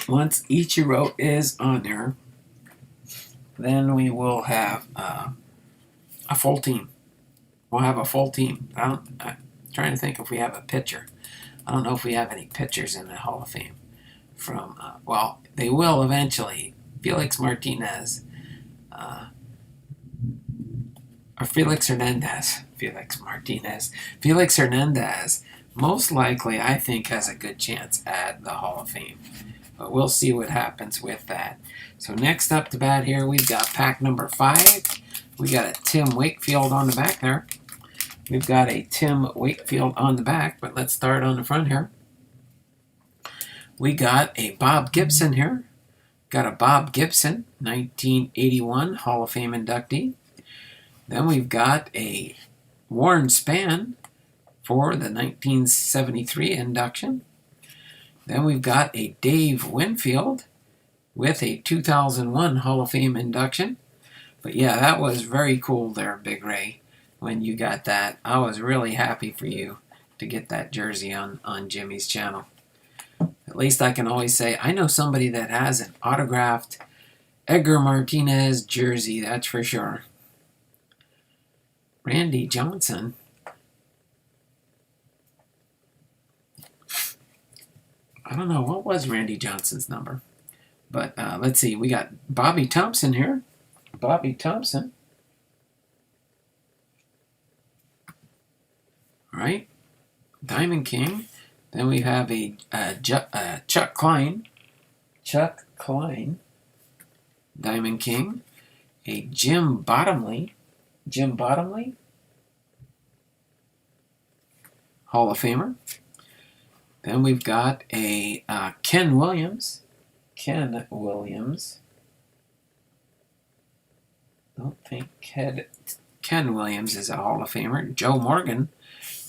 Once Ichiro is on there, then we will have a full team. We'll have a full team. I'm trying to think if we have a pitcher. I don't know if we have any pitchers in the Hall of Fame. Well, they will eventually. Felix Martinez. Or Felix Hernandez. Felix Martinez. Felix Hernandez, most likely, I think, has a good chance at the Hall of Fame. But we'll see what happens with that. So next up to bat here, we've got pack number 5. We got a Tim Wakefield on the back there. We've got a Tim Wakefield on the back, but let's start on the front here. We got a Bob Gibson here. Got a Bob Gibson, 1981 Hall of Fame inductee. Then we've got a Warren Spahn for the 1973 induction. Then we've got a Dave Winfield with a 2001 Hall of Fame induction. But yeah, that was very cool there, Big Ray, when you got that. I was really happy for you to get that jersey on Jimmy's channel. At least I can always say, I know somebody that has an autographed Edgar Martinez jersey, that's for sure. Randy Johnson. I don't know, what was Randy Johnson's number? But let's see, we got Bobby Thompson here. Bobby Thompson. All right. Diamond King. Then we have a Chuck Klein. Chuck Klein. Diamond King. A Jim Bottomley. Jim Bottomley. Hall of Famer. Then we've got a Ken Williams. Ken Williams. I don't think Ken Williams is a Hall of Famer. Joe Morgan.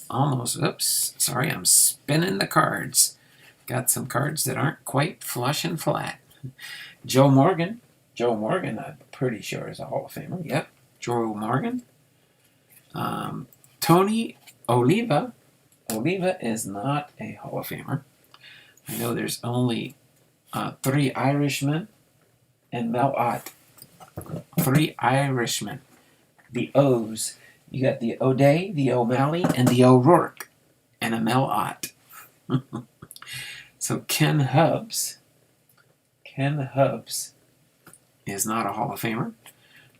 Almost. Oops. Sorry, I'm spinning the cards. Got some cards that aren't quite flush and flat. Joe Morgan. Joe Morgan, I'm pretty sure, is a Hall of Famer. Yep. Joe Morgan. Tony Oliva. Oliva is not a Hall of Famer. I know there's only 3 Irishmen and Mel Ott. 3 Irishmen. The O's. You got the O'Day, the O'Malley, and the O'Rourke. And a Mel Ott. So Ken Hubbs. Ken Hubbs is not a Hall of Famer.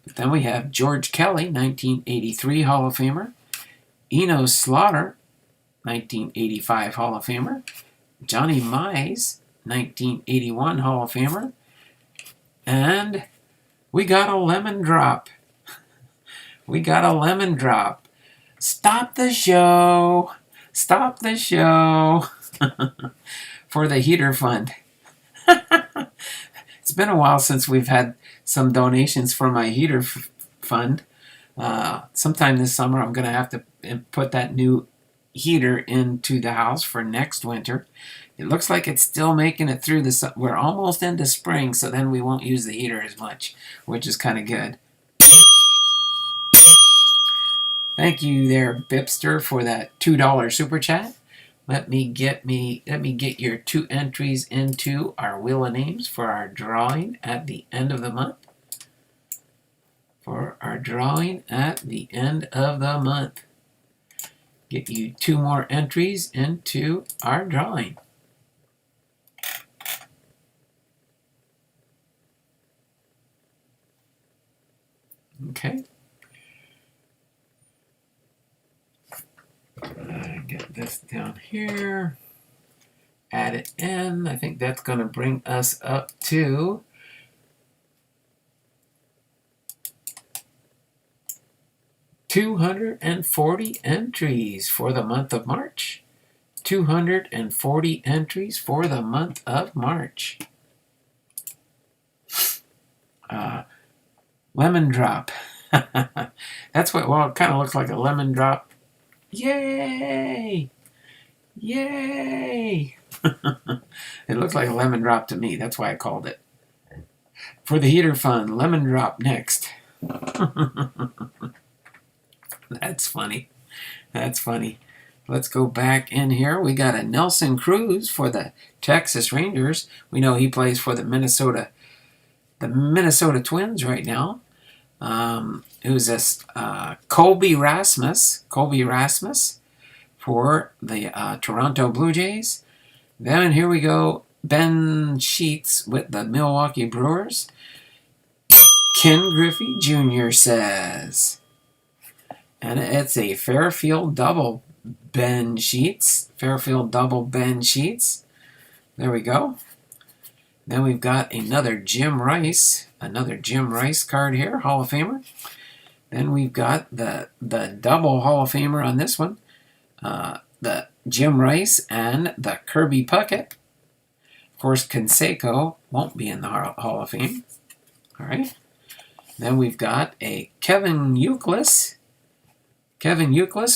But then we have George Kelly, 1983 Hall of Famer. Eno Slaughter, 1985 Hall of Famer. Johnny Mize, 1981 Hall of Famer. And we got a lemon drop. We got a lemon drop. Stop the show. Stop the show. For the heater fund. It's been a while since we've had some donations for my heater fund. Sometime this summer I'm going to have to put that new heater into the house for next winter. It looks like it's still making it through the we're almost into spring, so then we won't use the heater as much, which is kind of good. Thank you there, BiPster, for that $2 super chat. Let me get your 2 entries into our Wheel of Names for our drawing at the end of the month. For our drawing at the end of the month. Get you 2 more entries into our drawing. Okay. Get this down here. Add it in. I think that's going to bring us up to 240 entries for the month of March. 240 entries for the month of March. Lemon drop. That's what, well, it kind of looks like a lemon drop. Yay! Yay! It looks like a lemon drop to me. That's why I called it. For the heater fun, lemon drop next. That's funny. That's funny. Let's go back in here. We got a Nelson Cruz for the Texas Rangers. We know he plays for the Minnesota Twins right now. Who's this? Colby Rasmus for the Toronto Blue Jays. Then here we go, Ben Sheets with the Milwaukee Brewers. Ken Griffey Jr. says. And it's a Fairfield double Ben Sheets. Fairfield double Ben Sheets. There we go. Then we've got another Jim Rice card here, Hall of Famer. Then we've got the double Hall of Famer on this one. The Jim Rice and the Kirby Puckett. Of course, Canseco won't be in the Hall of Fame. All right. Then we've got a Kevin Youkilis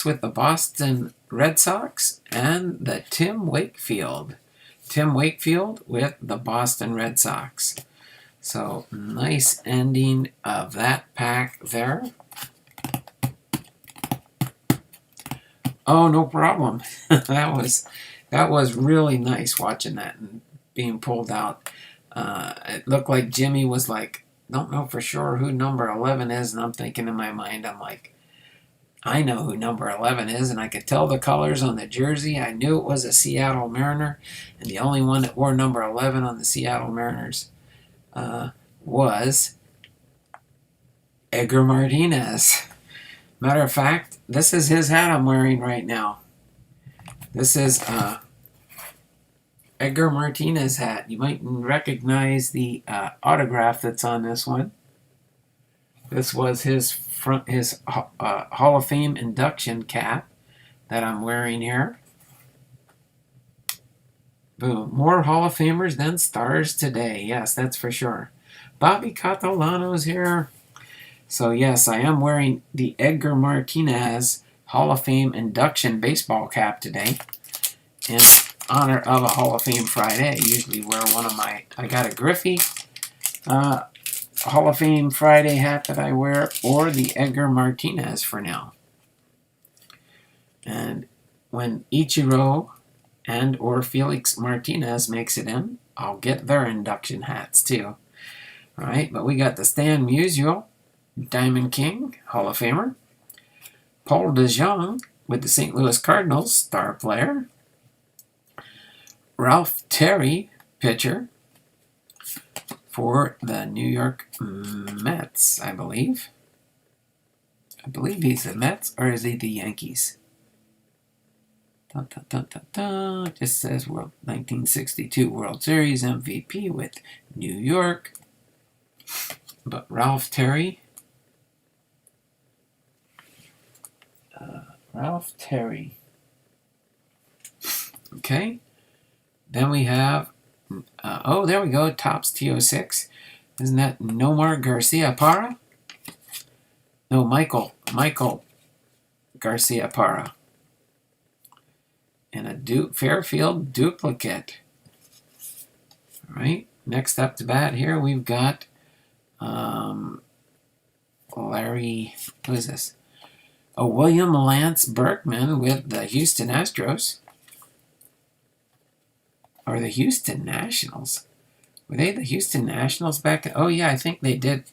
with the Boston Red Sox, and the Tim Wakefield with the Boston Red Sox. So, nice ending of that pack there. Oh, no problem. That was really nice watching that and being pulled out. It looked like Jimmy was like, don't know for sure who number 11 is, and I'm thinking in my mind, I'm like, I know who number 11 is, and I could tell the colors on the jersey. I knew it was a Seattle Mariner, and the only one that wore number 11 on the Seattle Mariners was Edgar Martinez. Matter of fact, this is his hat I'm wearing right now. This is Edgar Martinez hat. You might recognize the autograph that's on this one. This was his Hall of Fame induction cap that I'm wearing here. Boom. More Hall of Famers than stars today. Yes, that's for sure. Bobby Catalano's here. So yes, I am wearing the Edgar Martinez Hall of Fame induction baseball cap today in honor of a Hall of Fame Friday. I usually wear one of I got a Griffey Hall of Fame Friday hat that I wear, or the Edgar Martinez for now. And when Ichiro and or Felix Martinez makes it in, I'll get their induction hats too. All right, but we got the Stan Musial, Diamond King, Hall of Famer. Paul DeJong with the St. Louis Cardinals, star player. Ralph Terry, pitcher, for the New York Mets, I believe. I believe he's the Mets, or is he the Yankees? Dun, dun, dun, dun, dun. Just says 1962 World Series MVP with New York. But Ralph Terry. Okay. Then we have, there we go, Topps T06. Isn't that Nomar Garcia Parra? No, Michael Garcia Parra. And a Fairfield duplicate. All right, next up to bat here, we've got Larry, who is this? William Lance Berkman with the Houston Astros. Or the Houston Nationals. Were they the Houston Nationals back then? Oh, yeah, I think they did.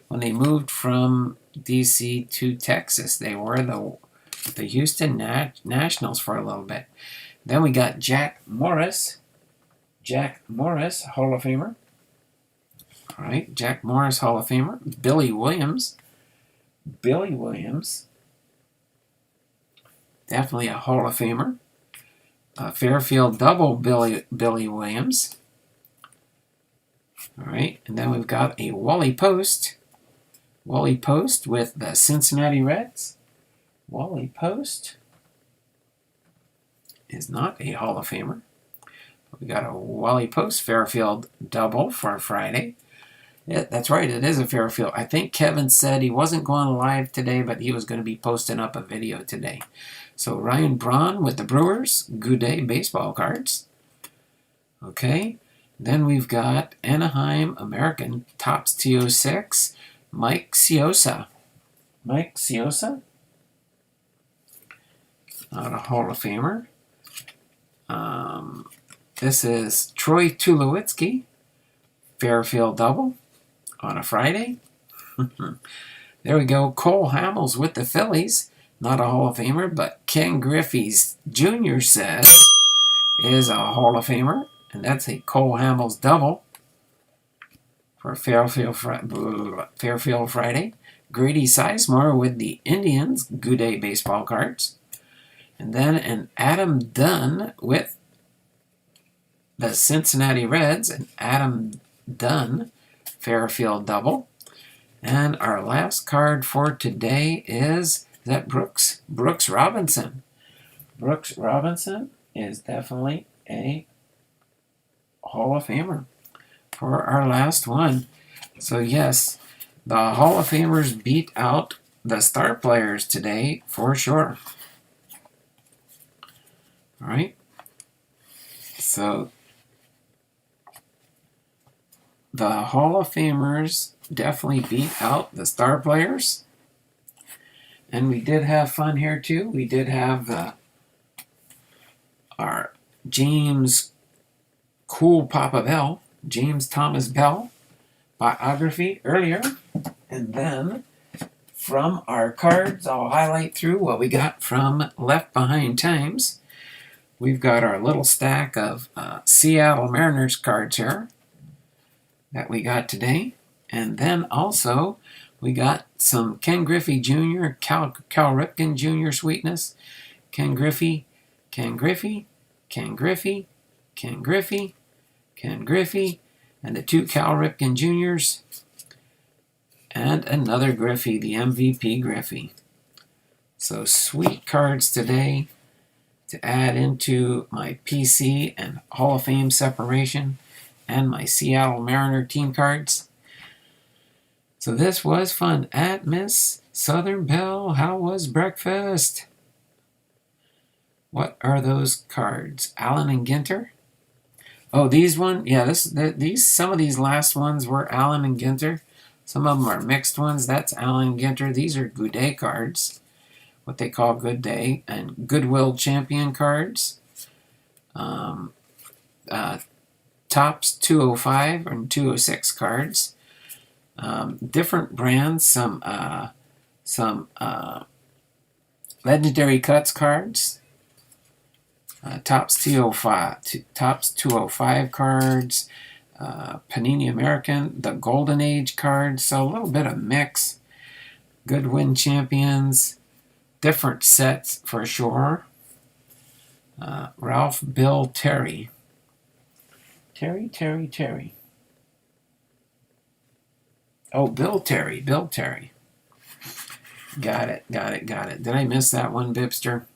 When they moved from D.C. to Texas, they were the Houston Nationals for a little bit. Then we got Jack Morris, Hall of Famer. All right, Jack Morris, Hall of Famer. Billy Williams, definitely a Hall of Famer. Fairfield double Billy Williams. All right, and then we've got a Wally Post with the Cincinnati Reds. Wally Post is not a Hall of Famer. We got a Wally Post Fairfield double for Friday. Yeah, that's right. It is a Fairfield. I think Kevin said he wasn't going live today, but he was going to be posting up a video today. So Ryan Braun with the Brewers. Good day baseball cards. Okay. Then we've got Anaheim American Topps 206. Mike Ciosa. Mike Ciosa? Not a Hall of Famer. This is Troy Tulowitzki. Fairfield double on a Friday. There we go. Cole Hamels with the Phillies. Not a Hall of Famer, but Ken Griffey's Jr. says is a Hall of Famer. And that's a Cole Hamels double for Fairfield Friday. Grady Sizemore with the Indians. Good day baseball cards. And then an Adam Dunn with the Cincinnati Reds. An Adam Dunn Fairfield double. And our last card for today is that Brooks Robinson. Brooks Robinson is definitely a Hall of Famer for our last one. So yes, the Hall of Famers beat out the star players today for sure. All right. So the Hall of Famers definitely beat out the star players. And we did have fun here too. We did have our James Cool Papa Bell, James Thomas Bell biography earlier. And then from our cards, I'll highlight through what we got from Left Behind Times. We've got our little stack of Seattle Mariners cards here that we got today. And then also we got some Ken Griffey Jr., Cal Ripken Jr. sweetness. Ken Griffey, and the two Cal Ripken Jr.'s. And another Griffey, the MVP Griffey. So sweet cards today to add into my PC and Hall of Fame separation and my Seattle Mariner team cards. So this was fun. At Miss Southern Belle, how was breakfast? What are those cards? Allen and Ginter? Oh, these one? Yeah, some of these last ones were Allen and Ginter. Some of them are mixed ones. That's Allen and Ginter. These are Good Day cards. What they call Good Day. And Goodwill Champion cards. Topps 205 and 206 cards. Different brands. Some Legendary Cuts cards. Topps 205 cards. Panini American, the Golden Age cards, so a little bit of mix. Goodwin Champions, different sets for sure. Ralph Bill Terry. Terry. Oh, Bill Terry. Got it. Did I miss that one, BiPster?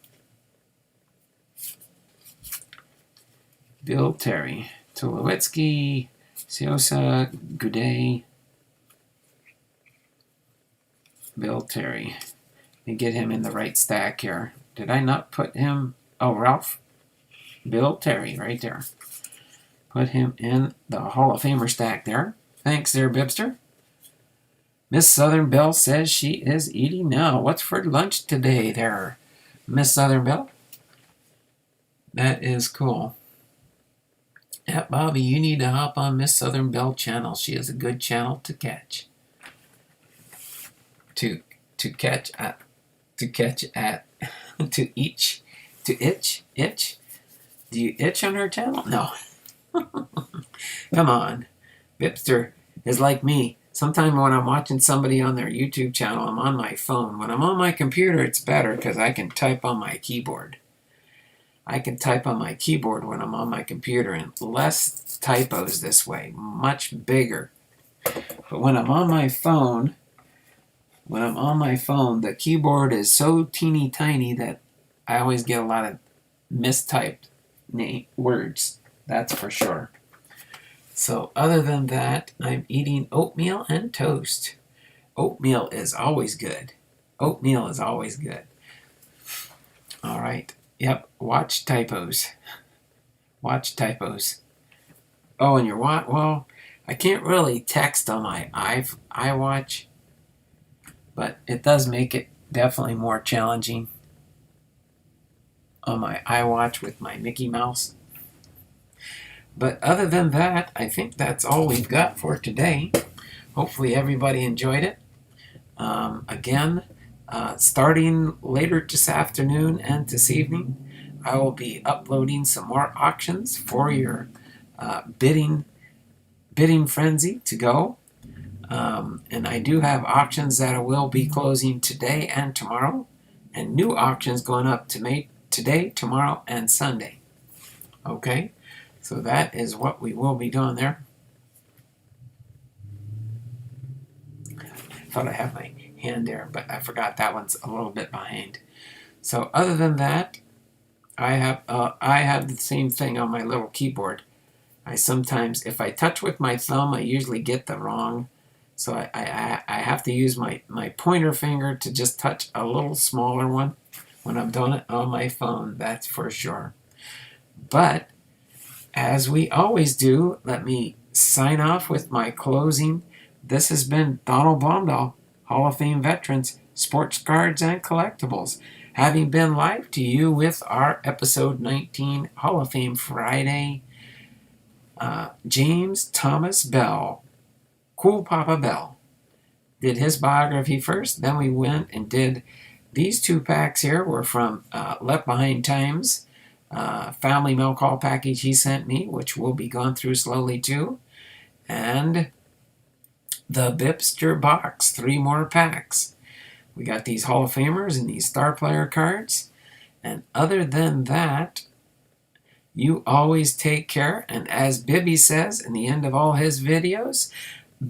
Bill Terry. Tulowitzki, Ciosa, Goudet, Bill Terry. Let me get him in the right stack here. Did I not put him? Oh, Ralph. Bill Terry, right there. Put him in the Hall of Famer stack there. Thanks there, BiPster. Miss Southern Belle says she is eating now. What's for lunch today there, Miss Southern Belle? That is cool. Yeah, Bobby, you need to hop on Miss Southern Belle channel. She is a good channel to catch. To itch. Do you itch on her channel? No. Come on. BiPster is like me. Sometimes when I'm watching somebody on their YouTube channel, I'm on my phone. When I'm on my computer, it's better because I can type on my keyboard. I can type on my keyboard when I'm on my computer, and less typos this way, much bigger. But when I'm on my phone, the keyboard is so teeny tiny that I always get a lot of mistyped words. That's for sure. So other than that, I'm eating oatmeal and toast. Oatmeal is always good. Oatmeal is always good. All right. Yep. Watch typos. Watch typos. Oh, and your watch. Well, I can't really text on my iWatch, but it does make it definitely more challenging on my iWatch with my Mickey Mouse. But other than that, I think that's all we've got for today. Hopefully everybody enjoyed it. Again, starting later this afternoon and this evening, I will be uploading some more auctions for your bidding frenzy to go. And I do have auctions that I will be closing today and tomorrow, and new auctions going up today, tomorrow, and Sunday. Okay, so that is what we will be doing there. I thought I had my hand there, but I forgot that one's a little bit behind. So other than that, I have the same thing on my little keyboard. I sometimes, if I touch with my thumb, I usually get the wrong. So I have to use my pointer finger to just touch a little smaller one when I'm doing it on my phone, that's for sure. But as we always do, let me sign off with my closing. This has been Donald Blomdahl, Hall of Fame Veterans, Sports Cards and Collectibles, having been live to you with our episode 19 Hall of Fame Friday. James Thomas Bell, Cool Papa Bell, did his biography first. Then we went and did these two packs here were from Left Behind Times, family milk haul package he sent me, which we'll be going through slowly too, and the BiPster box, 3 more packs. We got these Hall of Famers and these star player cards. And other than that, you always take care. And as Bibby says in the end of all his videos,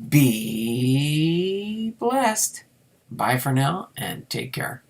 be blessed. Bye for now and take care.